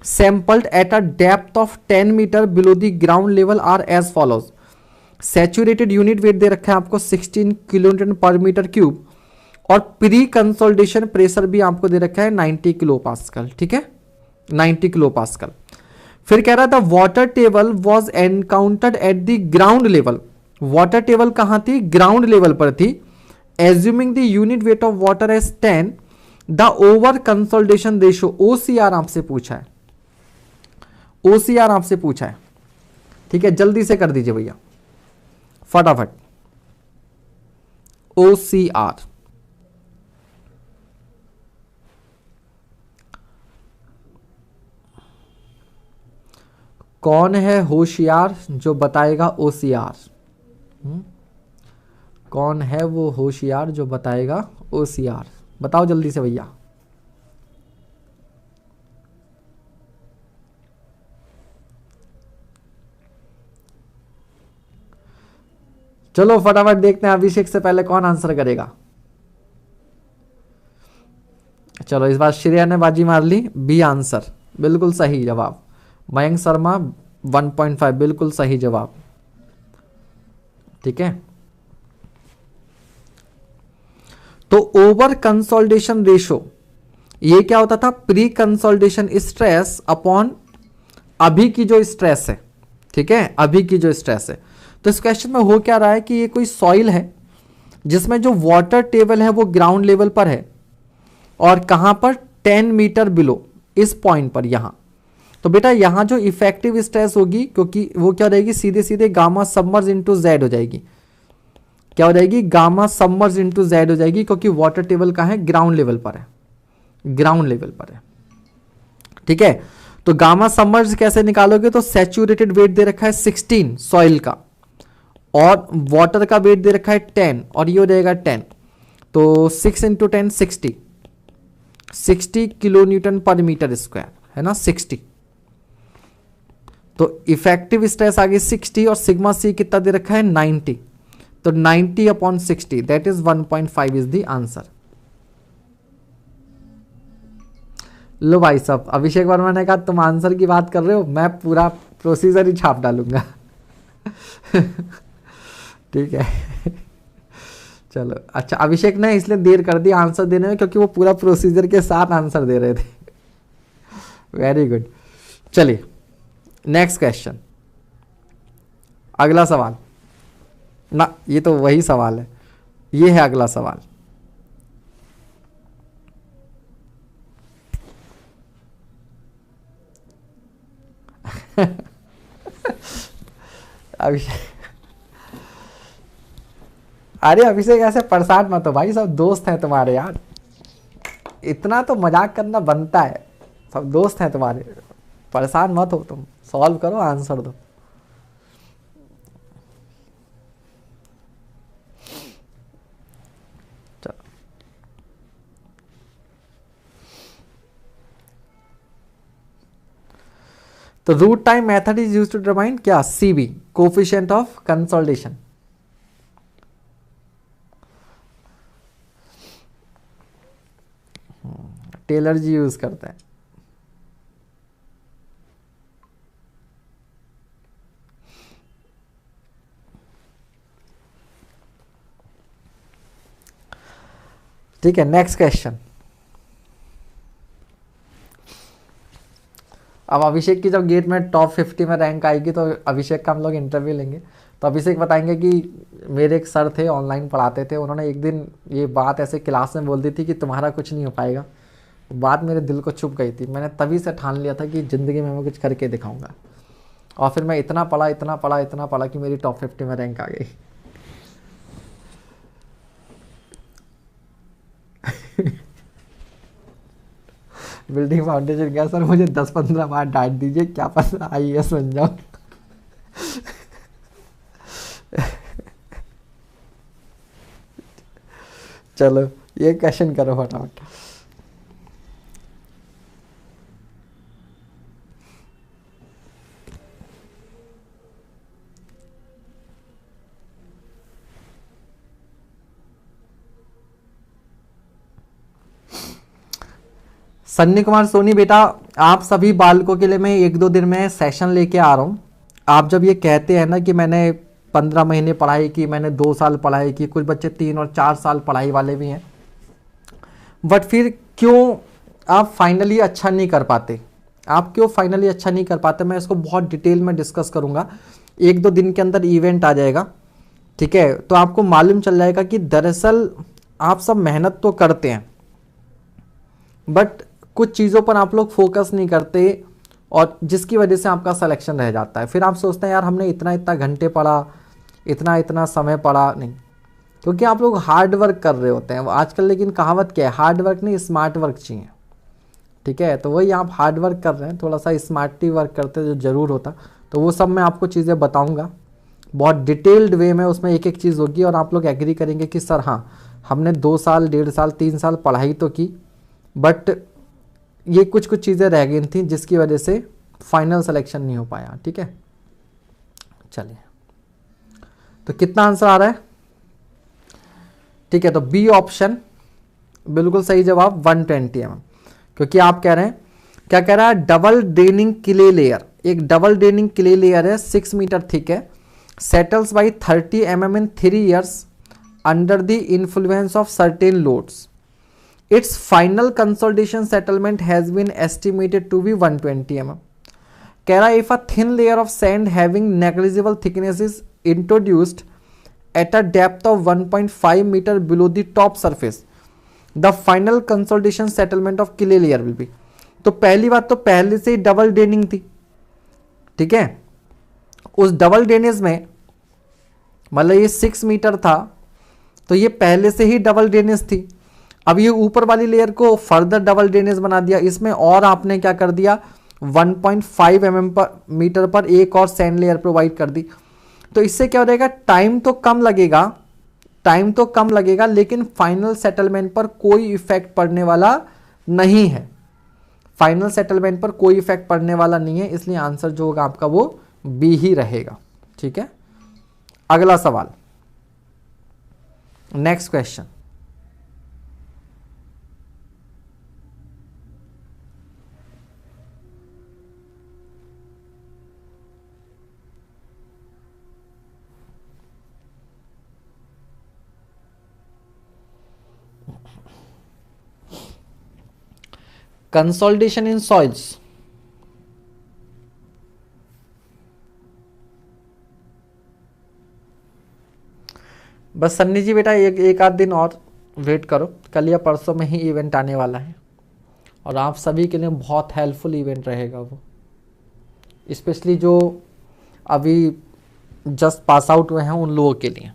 sampled at a depth of 10 metre below the ground level are as follows. Saturated unit weight दे रखा है आपको 16 किलोन्यूटन पर मीटर क्यूब, और प्री कंसोलिडेशन प्रेशर भी आपको दे रखा है 90 किलो पास्कल। ठीक है, 90 किलो पास्कल। फिर कह रहा था water table was encountered at the ground level. Water table कहां थी? ग्राउंड लेवल पर थी। Assuming the unit weight of water as 10, the over consolidation ratio, OCR आपसे पूछा है, OCR आपसे पूछा है। ठीक है, जल्दी से कर दीजिए भैया फटाफट, OCR। कौन है होशियार जो बताएगा OCR? कौन है वो होशियार जो बताएगा OCR? बताओ जल्दी से भैया। चलो फटाफट देखते हैं अभिषेक से पहले कौन आंसर करेगा। चलो इस बार श्रेया ने बाजी मार ली, बी आंसर, बिल्कुल सही जवाब। मयंक शर्मा 1.5, बिल्कुल सही जवाब। ठीक है। तो ओवर कंसोलिडेशन रेशो ये क्या होता था, प्री कंसोलिडेशन स्ट्रेस अपॉन अभी की जो स्ट्रेस है, ठीक है, अभी की जो स्ट्रेस है। तो इस क्वेश्चन में हो क्या रहा है कि ये कोई सॉइल है जिसमें जो वाटर टेबल है वो ग्राउंड लेवल पर है और कहां पर 10 मीटर बिलो, इस पॉइंट पर यहां। तो बेटा यहां जो इफेक्टिव स्ट्रेस होगी, क्योंकि वो क्या रहेगी, सीधे सीधे गामा सबमर्ज इंटू जेड हो जाएगी। क्या हो जाएगी, गामा सबमर्ज इंटू जेड हो जाएगी, क्योंकि वाटर टेबल कहां है, ग्राउंड लेवल पर है, ग्राउंड लेवल पर है, ठीक है। तो गामा सबमर्ज कैसे निकालोगे, तो सैचुरेटेड वेट दे रखा है 16 सॉइल का और वाटर का वेट दे रखा है 10 और ये हो जाएगा 10। तो 6 into 10 60 kilo newton per metre square है ना, 60। तो इफेक्टिव स्ट्रेस आगे 60 और सिग्मा सी कितना दे रखा है 90। तो 90 upon 60 that is 1.5 is the answer. लो भाई साहब, अभिषेक वर्मा ने कहा तुम आंसर की बात कर रहे हो, मैं पूरा प्रोसीजर ही छाप डालूंगा। ठीक है। चलो अच्छा, अभिषेक ने इसलिए देर कर दी आंसर देने में क्योंकि वो पूरा प्रोसीजर के साथ आंसर दे रहे थे। Very good. चलिए नेक्स्ट क्वेश्चन, अगला सवाल ना, ये तो वही सवाल है, ये है अगला सवाल। अभिषेक, अरे अभिषेक ऐसे परेशान मत हो भाई, सब दोस्त हैं तुम्हारे यार, इतना तो मजाक करना बनता है, सब दोस्त हैं तुम्हारे, परेशान मत हो तुम, सॉल्व करो आंसर दो। तो root time method is used to determine क्या, C V coefficient of consolidation. Taylor ji use करते हैं। ठीक है, नेक्स्ट क्वेश्चन। अब अभिषेक की जब गेट में टॉप 50 में रैंक आएगी तो अभिषेक का हम लोग इंटरव्यू लेंगे। तो अभिषेक बताएंगे कि मेरे एक सर थे, ऑनलाइन पढ़ाते थे, उन्होंने एक दिन ये बात ऐसे क्लास में बोल दी थी कि तुम्हारा कुछ नहीं हो पाएगा। बात मेरे दिल को छुप गई थी, मैंने तभी से ठान लिया था कि ज़िंदगी में मैं कुछ करके दिखाऊंगा। और फिर मैं इतना पढ़ा इतना पढ़ा इतना पढ़ा कि मेरी टॉप 50 में रैंक आ गई। बिल्डिंग फाउंडेशन क्या सर, मुझे 10-15 बार डांट दीजिए, क्या पता IAS बन जाऊं। चलो ये क्वेश्चन करो फटाफट। सन्नी कुमार सोनी, बेटा आप सभी बालकों के लिए मैं 1-2 दिन में सेशन लेके आ रहा हूँ। आप जब ये कहते हैं ना कि मैंने 15 महीने पढ़ाई की, मैंने 2 साल पढ़ाई की, कुछ बच्चे 3 और 4 साल पढ़ाई वाले भी हैं, बट फिर क्यों आप फाइनली अच्छा नहीं कर पाते, आप क्यों फाइनली अच्छा नहीं कर पाते, मैं इसको बहुत डिटेल में डिस्कस करूँगा। 1-2 दिन के अंदर इवेंट आ जाएगा, ठीक है, तो आपको मालूम चल जाएगा कि दरअसल आप सब मेहनत तो करते हैं बट कुछ चीज़ों पर आप लोग फोकस नहीं करते और जिसकी वजह से आपका सिलेक्शन रह जाता है। फिर आप सोचते हैं यार हमने इतना इतना घंटे पढ़ा, इतना इतना समय पढ़ा, नहीं, क्योंकि आप लोग हार्ड वर्क कर रहे होते हैं आजकल। लेकिन कहावत क्या है, हार्ड वर्क नहीं स्मार्ट वर्क चाहिए, ठीक है। तो वही आप हार्ड वर्क कर रहे हैं, थोड़ा सा स्मार्टली वर्क करते जो ज़रूर होता, तो वो सब मैं आपको चीज़ें बताऊँगा बहुत डिटेल्ड वे में, उसमें एक एक चीज़ होगी और आप लोग एग्री करेंगे कि सर हाँ हमने 2 साल 1.5 साल 3 साल पढ़ाई तो की बट ये कुछ कुछ चीज़ें रह गई थी जिसकी वजह से फाइनल सिलेक्शन नहीं हो पाया, ठीक है। चलिए तो कितना आंसर आ रहा है, ठीक है, तो बी ऑप्शन बिल्कुल सही जवाब 120 mm, क्योंकि आप कह रहे हैं, क्या कह रहा है, डबल ड्रेनिंग क्ले लेयर, एक डबल ड्रेनिंग क्ले लेयर है 6 मीटर थिक है settles by 30 mm in 3 years under the influence of certain loads. Its final consolidation settlement has been estimated to be 120 mm. कह रहा है if a thin layer of sand having negligible thickness is introduced at a depth of 1.5 meter below the top surface, the final consolidation settlement of clay layer will be. तो पहली बात तो पहले से ही डबल ड्रेनिंग थी, ठीक है, उस डबल ड्रेनेज में मतलब ये 6 मीटर था तो ये पहले से ही डबल ड्रेनेज थी। अब ये ऊपर वाली लेयर को फर्दर डबल ड्रेनेज बना दिया इसमें, और आपने क्या कर दिया 1.5 mm पर मीटर पर एक और सैंड लेयर प्रोवाइड कर दी। तो इससे क्या हो जाएगा, टाइम तो कम लगेगा लेकिन फाइनल सेटलमेंट पर कोई इफेक्ट पड़ने वाला नहीं है, फाइनल सेटलमेंट पर कोई इफेक्ट पड़ने वाला नहीं है, इसलिए आंसर जो होगा आपका वो बी ही रहेगा। ठीक है, अगला सवाल, नेक्स्ट क्वेश्चन। कंसोलिडेशन इन सॉइल्स, बस सन्नी जी बेटा एक आध दिन और वेट करो, कल या परसों में ही इवेंट आने वाला है और आप सभी के लिए बहुत हेल्पफुल इवेंट रहेगा वो, स्पेशली जो अभी जस्ट पास आउट हुए हैं उन लोगों के लिए।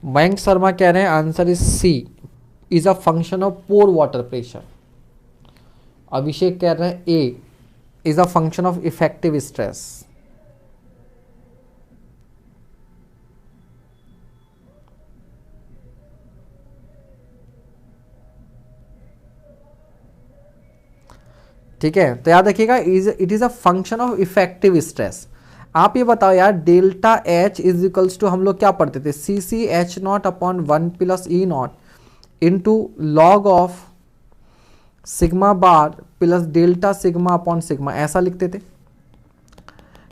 मयंक शर्मा कह रहे हैं answer is C, is a function of pore water pressure. Abhishek कह रहे हैं A is a function of effective stress. ठीक है, तो याद रखिएगा it is a function of effective stress. आप ये बताओ यार, delta H is equals to हम लोग क्या पढ़ते थे, C C H naught upon 1 plus E naught into log of sigma bar plus delta sigma upon sigma, ऐसा लिखते थे,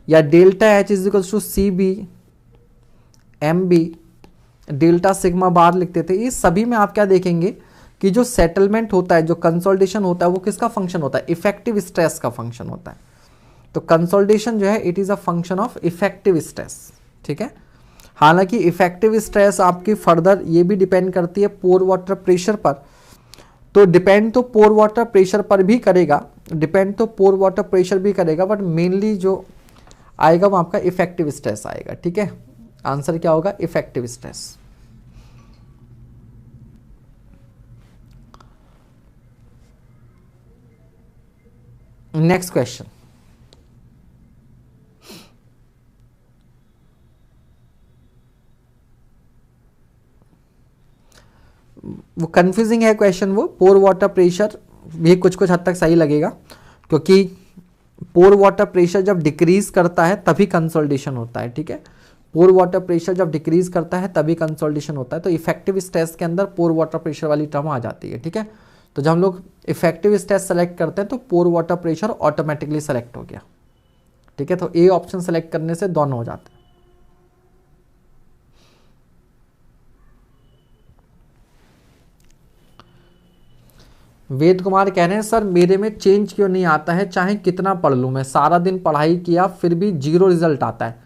या delta H is equals to C B M B delta sigma bar लिखते थे। इस सभी में आप क्या देखेंगे कि जो सेटलमेंट होता है, जो कंसोलिडेशन होता है, वो किसका फंक्शन होता है, इफेक्टिव स्ट्रेस का फंक्शन होता है। तो कंसोलिडेशन जो है it is a function of effective stress. ठीक है, हालांकि इफेक्टिव स्ट्रेस आपकी फर्दर ये भी डिपेंड करती है पोर वाटर प्रेशर पर, तो डिपेंड तो पोर वाटर प्रेशर पर भी करेगा, डिपेंड तो पोर वाटर प्रेशर भी करेगा, बट मेनली जो आएगा वो आपका इफेक्टिव स्ट्रेस आएगा। ठीक है, आंसर क्या होगा, इफेक्टिव स्ट्रेस। नेक्स्ट क्वेश्चन, वो कंफ्यूजिंग है क्वेश्चन, वो पोर वाटर प्रेशर भी कुछ हद तक सही लगेगा, क्योंकि पोर वाटर प्रेशर जब डिक्रीज करता है तभी कंसोलिडेशन होता है। ठीक है, पोर वाटर प्रेशर जब डिक्रीज करता है तभी कंसोलिडेशन होता है, तो इफेक्टिव स्ट्रेस के अंदर पोर वाटर प्रेशर वाली टर्म आ जाती है। ठीक है, तो जब हम लोग इफेक्टिव स्ट्रेस सेलेक्ट करते हैं तो पोर वाटर प्रेशर ऑटोमेटिकली सेलेक्ट हो गया। ठीक है, तो ए ऑप्शन सेलेक्ट करने से दोनों हो जाते हैं। वेद कुमार कह रहे हैं सर मेरे में चेंज क्यों नहीं आता है, चाहे कितना पढ़ लूँ मैं, सारा दिन पढ़ाई किया फिर भी 0 रिजल्ट आता है।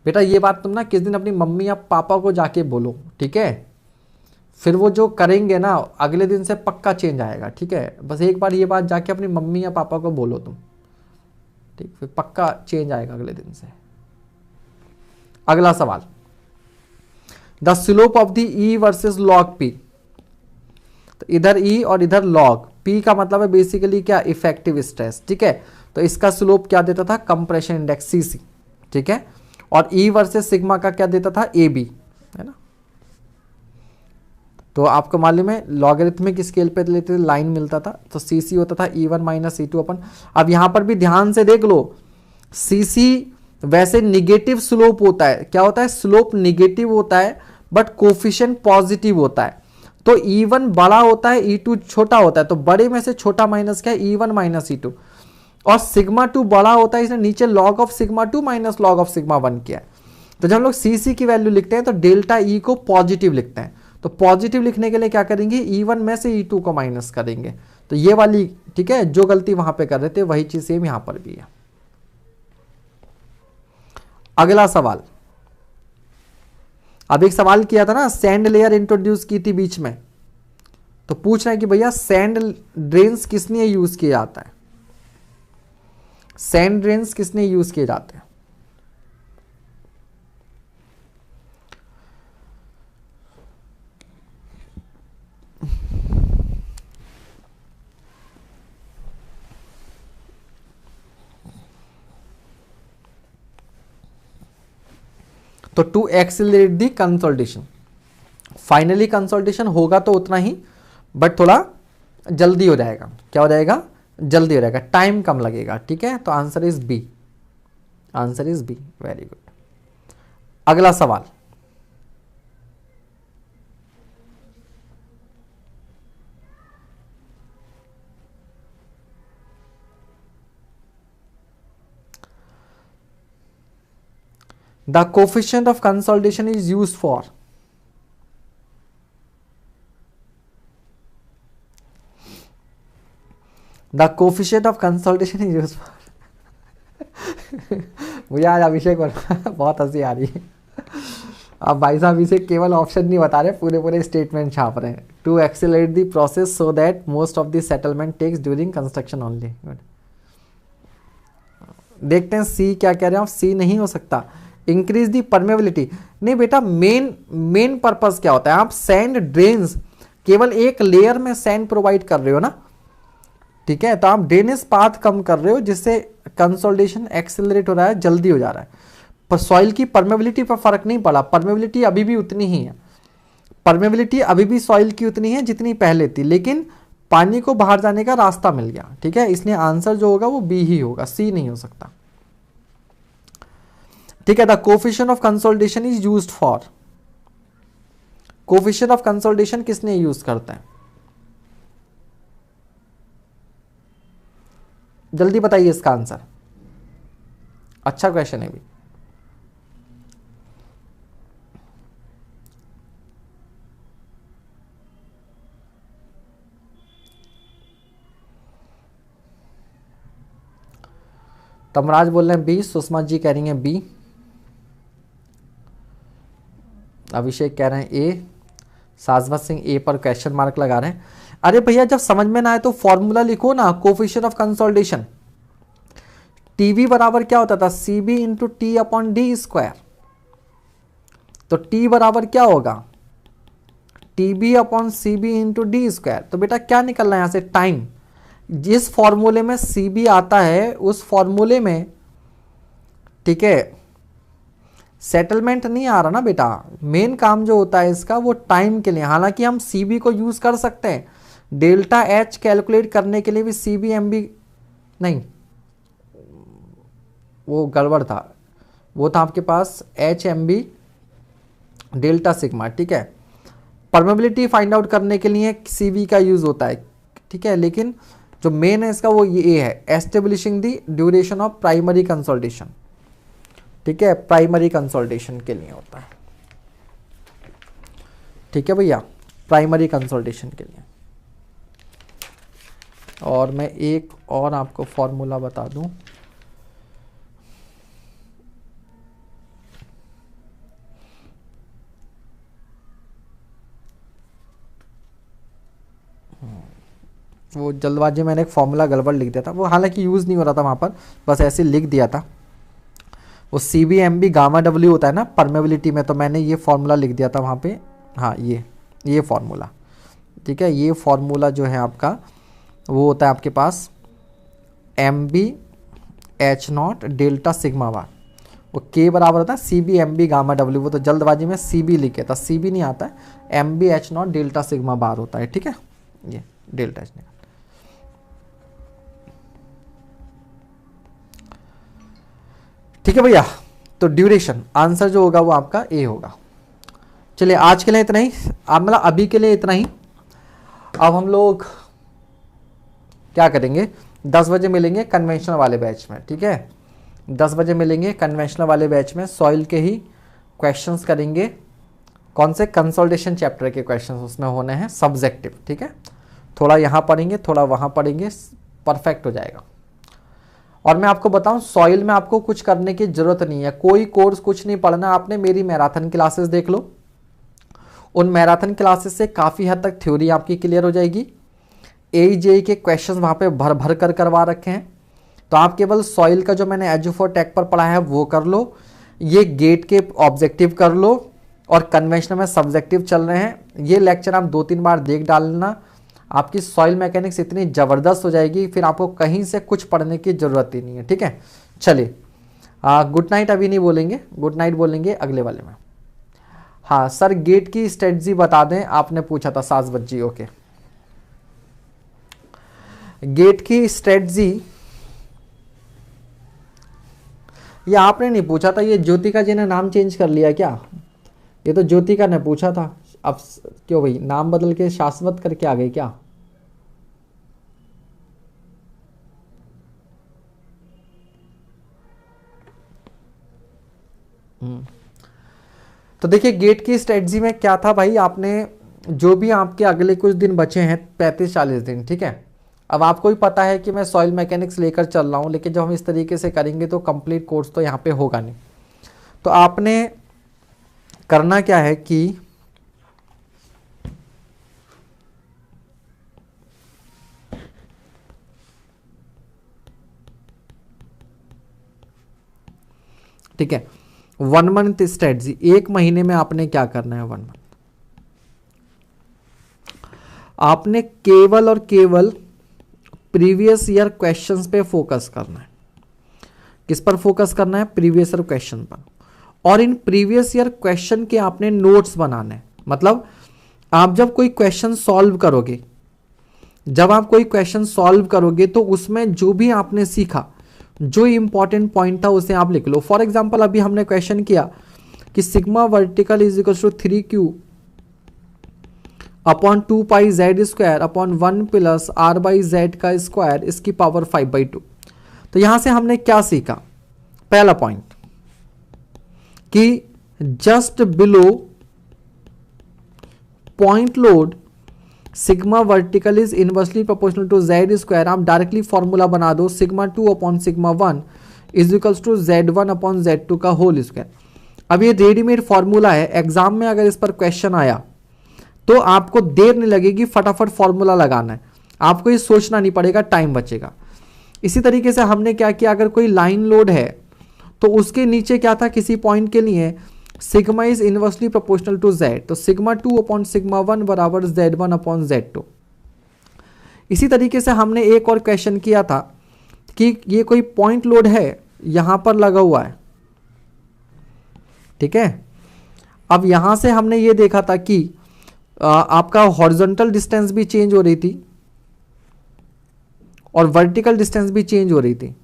बेटा ये बात तुम ना किस दिन अपनी मम्मी या पापा को जाके बोलो, ठीक है, फिर वो जो करेंगे ना अगले दिन से पक्का चेंज आएगा। ठीक है, बस एक बार ये बात जाके अपनी मम्मी या पापा को बोलो तुम, ठीक, फिर पक्का चेंज आएगा अगले दिन से। अगला सवाल, the slope of the E versus log P, तो इधर ई और इधर लॉग, पी का मतलब है बेसिकली क्या, इफेक्टिव स्ट्रेस। ठीक है, तो इसका स्लोप क्या देता था, कंप्रेशन इंडेक्स सीसी। ठीक है, और ई वर्सेस सिग्मा का क्या देता था, ए बी, है ना। तो आपको मालूम है लॉगरिथमिक स्केल पे लेते लाइन मिलता था, तो सी सी होता था E1 माइनस E2 अपन। अब यहां पर भी ध्यान से देख लो, सी सी वैसे निगेटिव स्लोप होता है, क्या होता है, स्लोप निगेटिव होता है बट कोफिशिएंट पॉजिटिव होता है। तो E1 बड़ा होता है, E2 छोटा होता है, तो बड़े में से छोटा माइनस क्या है, E1 माइनस E2। और सिग्मा 2 बड़ा होता है, इसने नीचे log of sigma 2 minus log of sigma 1 किया है। तो जब हम लोग CC की वैल्यू लिखते हैं तो डेल्टा E को पॉजिटिव लिखते हैं। तो पॉजिटिव लिखने के लिए क्या करेंगे, E1 में से E2 को माइनस करेंगे। तो ये वाली, ठीक है, जो गलती वहां पे कर रहे थे वही चीज सेम यहां पर भी है। अगला सवाल, अब एक सवाल किया था ना, सैंड लेयर इंट्रोड्यूस की थी बीच में, तो पूछ रहे हैं कि भैया सैंड ड्रेन्स किसने यूज किया जाता है, सैंड ड्रेन्स किसने यूज किए जाते हैं। तो to accelerate the consolidation, finally consolidation होगा तो उतना ही, बट थोड़ा जल्दी हो जाएगा। क्या हो जाएगा, जल्दी हो जाएगा, टाइम कम लगेगा। ठीक है, तो answer is B, answer is B, very good. अगला सवाल, the coefficient of consolidation is used for, the coefficient of consolidation is used for मुझे आज अभिषेक वर्मा बहुत हंसी आ रही है। अब भाई साहब इसे केवल ऑप्शन नहीं बता रहे, पूरे पूरे स्टेटमेंट छाप रहे हैं। To accelerate the process so that most of the settlement takes during construction only. देखते हैं सी क्या कह रहे हैं आप। सी नहीं हो सकता। इंक्रीज दी परमेबिलिटी, नहीं बेटा, मेन पर्पस क्या होता है, आप सैंड ड्रेन्स, केवल एक लेयर में सैंड प्रोवाइड कर रहे हो ना, ठीक है, तो आप ड्रेनेज पाथ कम कर रहे हो जिससे कंसोलिडेशन एक्सेलरेट हो रहा है, जल्दी हो जा रहा है। पर सॉइल की परमेबिलिटी पर फर्क नहीं पड़ा, परमेबिलिटी अभी भी उतनी ही है, परमेबिलिटी अभी भी सॉइल की उतनी है जितनी पहले थी, लेकिन पानी को बाहर जाने का रास्ता मिल गया। ठीक है, इसलिए आंसर जो होगा वो बी ही होगा, सी नहीं हो सकता। ठीक है, the coefficient of consolidation is used for, coefficient of consolidation किसने यूज करता है, जल्दी बताइए इसका आंसर। अच्छा क्वेश्चन है भी। तमराज बोल रहे हैं बी, सुषमा जी कह रही हैं बी, अभिषेक कह रहे हैं ए, शाश्वत सिंह ए पर क्वेश्चन मार्क लगा रहे हैं। अरे भैया जब समझ में ना आए तो फॉर्मूला लिखो ना, कोफिशिएंट ऑफ कंसोलिडेशन। टीवी बराबर क्या होता था, CB into T upon D square. तो टी बराबर क्या होगा, TB upon CB into D square. तो बेटा क्या निकलना है यहां से, टाइम। जिस फॉर्मूले में सीबी आता है उस फॉर्मूले में, ठीक है, सेटलमेंट नहीं आ रहा ना बेटा। मेन काम जो होता है इसका वो टाइम के लिए, हालांकि हम सीबी को यूज कर सकते हैं, डेल्टा एच कैलकुलेट करने के लिए भी सीबी एमबी, नहीं वो गड़बड़ था, वो था आपके पास H M B delta sigma. ठीक है, परमेबिलिटी फाइंड आउट करने के लिए सीबी का यूज होता है। ठीक है, लेकिन जो मेन है इसका वो ये है, establishing the duration of primary consolidation. ठीक है, प्राइमरी कंसोलिडेशन के लिए होता है। ठीक है भैया, प्राइमरी कंसोलिडेशन के लिए। और मैं एक और आपको फॉर्मूला बता दूं, वो जल्दबाजी मैंने एक फॉर्मूला गड़बड़ लिख दिया था, वो हालांकि यूज़ नहीं हो रहा था वहाँ पर, बस ऐसे लिख दिया था। वो C B M B gamma W होता है ना परमेबिलिटी में, तो मैंने ये फॉर्मूला लिख दिया था वहाँ पे। हाँ, ये फॉर्मूला, ठीक है, ये फॉर्मूला जो है आपका वो होता है आपके पास M B H naught delta sigma bar, वो के बराबर होता है C B M B gamma W. वो तो जल्दबाजी में सी बी लिखे था, सी बी नहीं आता है, M B H naught delta sigma bar होता है। ठीक है, ये डेल्टा एच निकाल। ठीक है भैया, तो ड्यूरेशन आंसर जो होगा वो आपका ए होगा। चलिए आज के लिए इतना ही, अब मतलब अभी के लिए इतना ही। अब हम लोग क्या करेंगे, 10 बजे मिलेंगे कन्वेंशनल वाले बैच में, ठीक है। 10 बजे मिलेंगे कन्वेंशनल वाले बैच में, सॉइल के ही क्वेश्चंस करेंगे। कौन से, कंसोलिडेशन चैप्टर के क्वेश्चंस उसमें होने हैं, सब्जेक्टिव, ठीक है। थोड़ा यहाँ पढ़ेंगे, थोड़ा वहाँ पढ़ेंगे, परफेक्ट हो जाएगा। और मैं आपको बताऊं, सॉइल में आपको कुछ करने की जरूरत नहीं है, कोई कोर्स कुछ नहीं पढ़ना आपने। मेरी मैराथन क्लासेस देख लो, उन मैराथन क्लासेस से काफ़ी हद तक थ्योरी आपकी क्लियर हो जाएगी। AEJE के क्वेश्चंस वहाँ पे भर भर कर करवा रखे हैं, तो आप केवल सॉइल का जो मैंने एजुफोर पर पढ़ा है वो कर लो, ये गेट के ऑब्जेक्टिव कर लो, और कन्वेंशनल में सब्जेक्टिव चल रहे हैं। ये लेक्चर आप 2-3 बार देख डालना, आपकी सॉइल मैकेनिक्स इतनी ज़बरदस्त हो जाएगी, फिर आपको कहीं से कुछ पढ़ने की ज़रूरत ही नहीं है, ठीक है। चलिए गुड नाइट अभी नहीं बोलेंगे, गुड नाइट बोलेंगे अगले वाले में। हाँ सर, गेट की स्ट्रेटजी बता दें, आपने पूछा था साजबत जी, ओके। गेट की स्ट्रेटजी ये आपने नहीं पूछा था, ये ज्योतिका जी ने नाम चेंज कर लिया क्या? ये तो ज्योतिका ने पूछा था, अब क्यों भाई नाम बदल के शाश्वत करके आ गए क्या? तो देखिए गेट की स्ट्रेटजी में क्या था भाई, आपने जो भी आपके अगले कुछ दिन बचे हैं 35-40 दिन, ठीक है। अब आपको भी पता है कि मैं सॉइल मैकेनिक्स लेकर चल रहा हूं, लेकिन जब हम इस तरीके से करेंगे तो कंप्लीट कोर्स तो यहाँ पे होगा नहीं। तो आपने करना क्या है कि ठीक है, 1 मंथ स्ट्रेटजी, 1 महीने में आपने क्या करना है। 1 मंथ आपने केवल और केवल प्रीवियस ईयर क्वेश्चंस पे फोकस करना है। किस पर फोकस करना है? प्रीवियस ईयर क्वेश्चन पर। और इन प्रीवियस ईयर क्वेश्चन के आपने नोट्स बनाने हैं। मतलब आप जब कोई क्वेश्चन सॉल्व करोगे, तो उसमें जो भी आपने सीखा, जो इंपॉर्टेंट पॉइंट था उसे आप लिख लो। फॉर एग्जांपल अभी हमने क्वेश्चन किया कि sigma vertical is equal to 3Q upon 2 pi Z square upon 1 plus R by Z का स्क्वायर इसकी पावर 5/2। तो यहां से हमने क्या सीखा? पहला पॉइंट कि just below point load sigma vertical is inversely proportional to Z square. आप डायरेक्टली फॉर्मूला बना दो, sigma 2 upon sigma 1 is equals to Z1 upon Z2 का होल स्क्वायर। अब ये रेडीमेड फॉर्मूला है, एग्जाम में अगर इस पर क्वेश्चन आया तो आपको देर नहीं लगेगी, फटाफट फॉर्मूला लगाना है, आपको ये सोचना नहीं पड़ेगा, टाइम बचेगा। इसी तरीके से हमने क्या किया, अगर कोई लाइन लोड है तो उसके नीचे क्या था, किसी पॉइंट के लिए sigma is inversely proportional to Z, तो सिग्मा 2 अपॉन सिग्मा 1 बराबर Z1 अपॉन Z2। इसी तरीके से हमने एक और क्वेश्चन किया था कि ये कोई पॉइंट लोड है यहां पर लगा हुआ है, ठीक है। अब यहां से हमने ये देखा था कि आपका हॉरिजॉन्टल डिस्टेंस भी चेंज हो रही थी और वर्टिकल डिस्टेंस भी चेंज हो रही थी,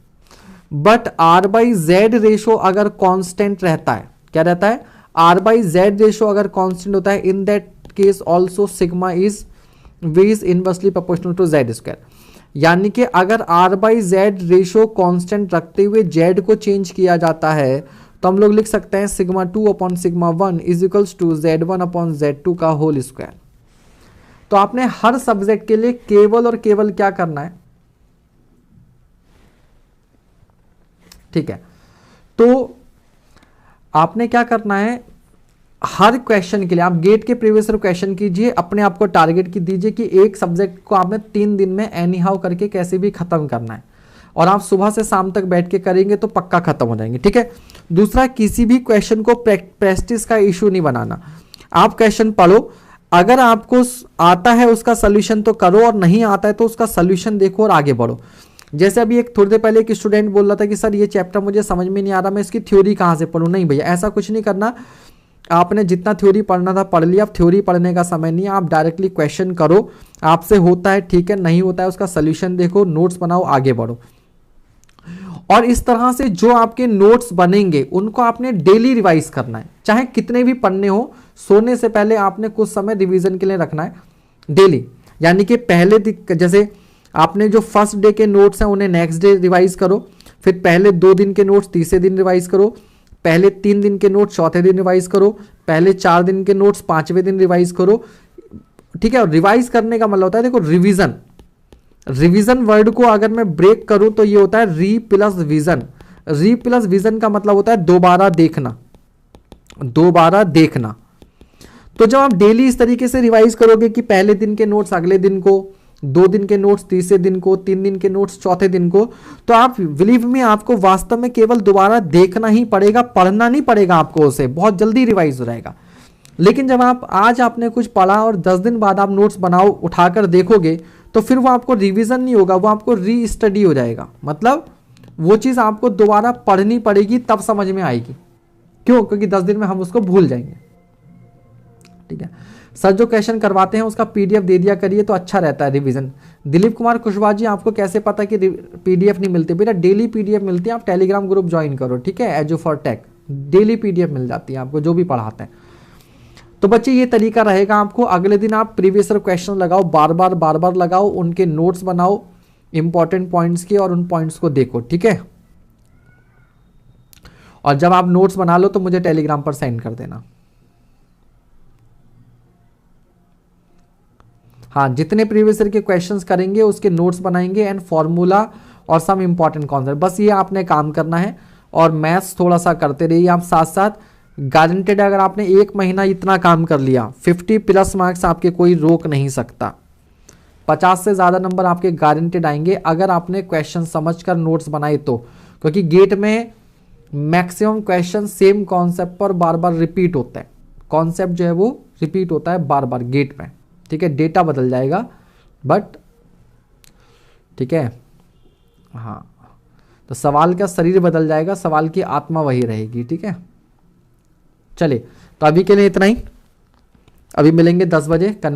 but R by Z ratio अगर कांस्टेंट रहता है, क्या रहता है? R बाई जेड रेशो अगर कांस्टेंट होता है, in that case also sigma is V is inversely proportional to Z square. यानी कि अगर R by Z ratio constant रखते हुए Z को चेंज किया जाता है तो हम लोग लिख सकते हैं sigma 2 upon sigma 1 is equals to Z1 upon Z2 का होल स्क्वायर। तो आपने हर सब्जेक्ट के लिए केवल और केवल क्या करना है, ठीक है। तो आपने क्या करना है, हर क्वेश्चन के लिए आप गेट के प्रीवियस क्वेश्चन कीजिए, अपने आप को टारगेट की दीजिए कि एक सब्जेक्ट को आपने 3 दिन में एनी हाउ करके कैसे भी खत्म करना है, और आप सुबह से शाम तक बैठ के करेंगे तो पक्का खत्म हो जाएंगे, ठीक है। दूसरा, किसी भी क्वेश्चन को प्रेस्टिज का इशू नहीं बनाना। आप क्वेश्चन पढ़ो, अगर आपको आता है उसका सोल्यूशन तो करो, और नहीं आता है तो उसका सोल्यूशन देखो और आगे बढ़ो। जैसे अभी एक थोड़ी देर पहले एक स्टूडेंट बोल रहा था कि सर ये चैप्टर मुझे समझ में नहीं आ रहा, मैं इसकी थ्योरी कहाँ से पढ़ूँ। नहीं भैया, ऐसा कुछ नहीं करना। आपने जितना थ्योरी पढ़ना था पढ़ लिया, अब थ्योरी पढ़ने का समय नहीं है, आप डायरेक्टली क्वेश्चन करो, आपसे होता है ठीक है, नहीं होता है उसका सोल्यूशन देखो, नोट्स बनाओ, आगे बढ़ो। और इस तरह से जो आपके नोट्स बनेंगे उनको आपने डेली रिवाइज करना है, चाहे कितने भी पढ़ने हो, सोने से पहले आपने कुछ समय रिवीजन के लिए रखना है डेली। यानी कि पहले जैसे आपने जो फर्स्ट डे के नोट्स हैं उन्हें नेक्स्ट डे रिवाइज करो, फिर पहले 2 दिन के नोट्स तीसरे दिन रिवाइज करो, पहले 3 दिन के नोट्स चौथे दिन रिवाइज करो, पहले 4 दिन के नोट्स 5वें दिन रिवाइज करो। ठीक है, और रिवाइज करने का मतलब होता है, देखो रिवीजन, रिवीजन वर्ड को अगर मैं ब्रेक करूं तो ये होता है री प्लस विजन। री प्लस विजन का मतलब होता है दोबारा देखना, दोबारा देखना। तो जब आप डेली इस तरीके से रिवाइज करोगे कि पहले दिन के नोट्स अगले दिन को, 2 दिन के नोट्स तीसरे दिन को, 3 दिन के नोट्स चौथे दिन को, तो आप बिलीव में आपको वास्तव में केवल दोबारा देखना ही पड़ेगा, पढ़ना नहीं पड़ेगा आपको, उसे बहुत जल्दी रिवाइज हो जाएगा। लेकिन जब आप आज आपने कुछ पढ़ा और 10 दिन बाद आप नोट्स बनाओ उठाकर देखोगे तो फिर वो आपको रिवीजन नहीं होगा, वो आपको री स्टडी हो जाएगा। मतलब वो चीज़ आपको दोबारा पढ़नी पड़ेगी तब समझ में आएगी। क्यों? क्योंकि 10 दिन में हम उसको भूल जाएंगे। ठीक है सर, जो क्वेश्चन करवाते हैं उसका पीडीएफ दे दिया करिए तो अच्छा रहता है रिवीजन। दिलीप कुमार कुशवाहा जी, आपको कैसे पता कि पीडीएफ नहीं मिलती? बेटा डेली पीडीएफ मिलती है, आप टेलीग्राम ग्रुप ज्वाइन करो। ठीक है, Edu for Tech, daily PDF मिल जाती है आपको जो भी पढ़ाते हैं। तो बच्चे ये तरीका रहेगा आपको, अगले दिन आप प्रीवियस ईयर क्वेश्चन लगाओ, बार बार लगाओ, उनके नोट्स बनाओ इंपॉर्टेंट पॉइंट्स के और उन पॉइंट्स को देखो। ठीक है, और जब आप नोट्स बना लो तो मुझे टेलीग्राम पर सेंड कर देना। हाँ, जितने प्रीवियस ईयर के क्वेश्चंस करेंगे उसके नोट्स बनाएंगे एंड फॉर्मूला और सम इंपॉर्टेंट कॉन्सेप्ट, बस ये आपने काम करना है। और मैथ्स थोड़ा सा करते रहिए आप साथ साथ। गारंटेड अगर आपने 1 महीना इतना काम कर लिया, 50 प्लस मार्क्स आपके कोई रोक नहीं सकता। 50 से ज़्यादा नंबर आपके गारंटेड आएंगे अगर आपने क्वेश्चन समझकर नोट्स बनाए तो। क्योंकि गेट में मैक्सिमम क्वेश्चन सेम कॉन्सेप्ट पर बार बार रिपीट होता है, कॉन्सेप्ट जो है वो रिपीट होता है बार बार गेट में। ठीक है, डेटा बदल जाएगा बट ठीक है, हाँ, तो सवाल का शरीर बदल जाएगा, सवाल की आत्मा वही रहेगी। ठीक है, चलिए तो अभी के लिए इतना ही, अभी मिलेंगे 10 बजे।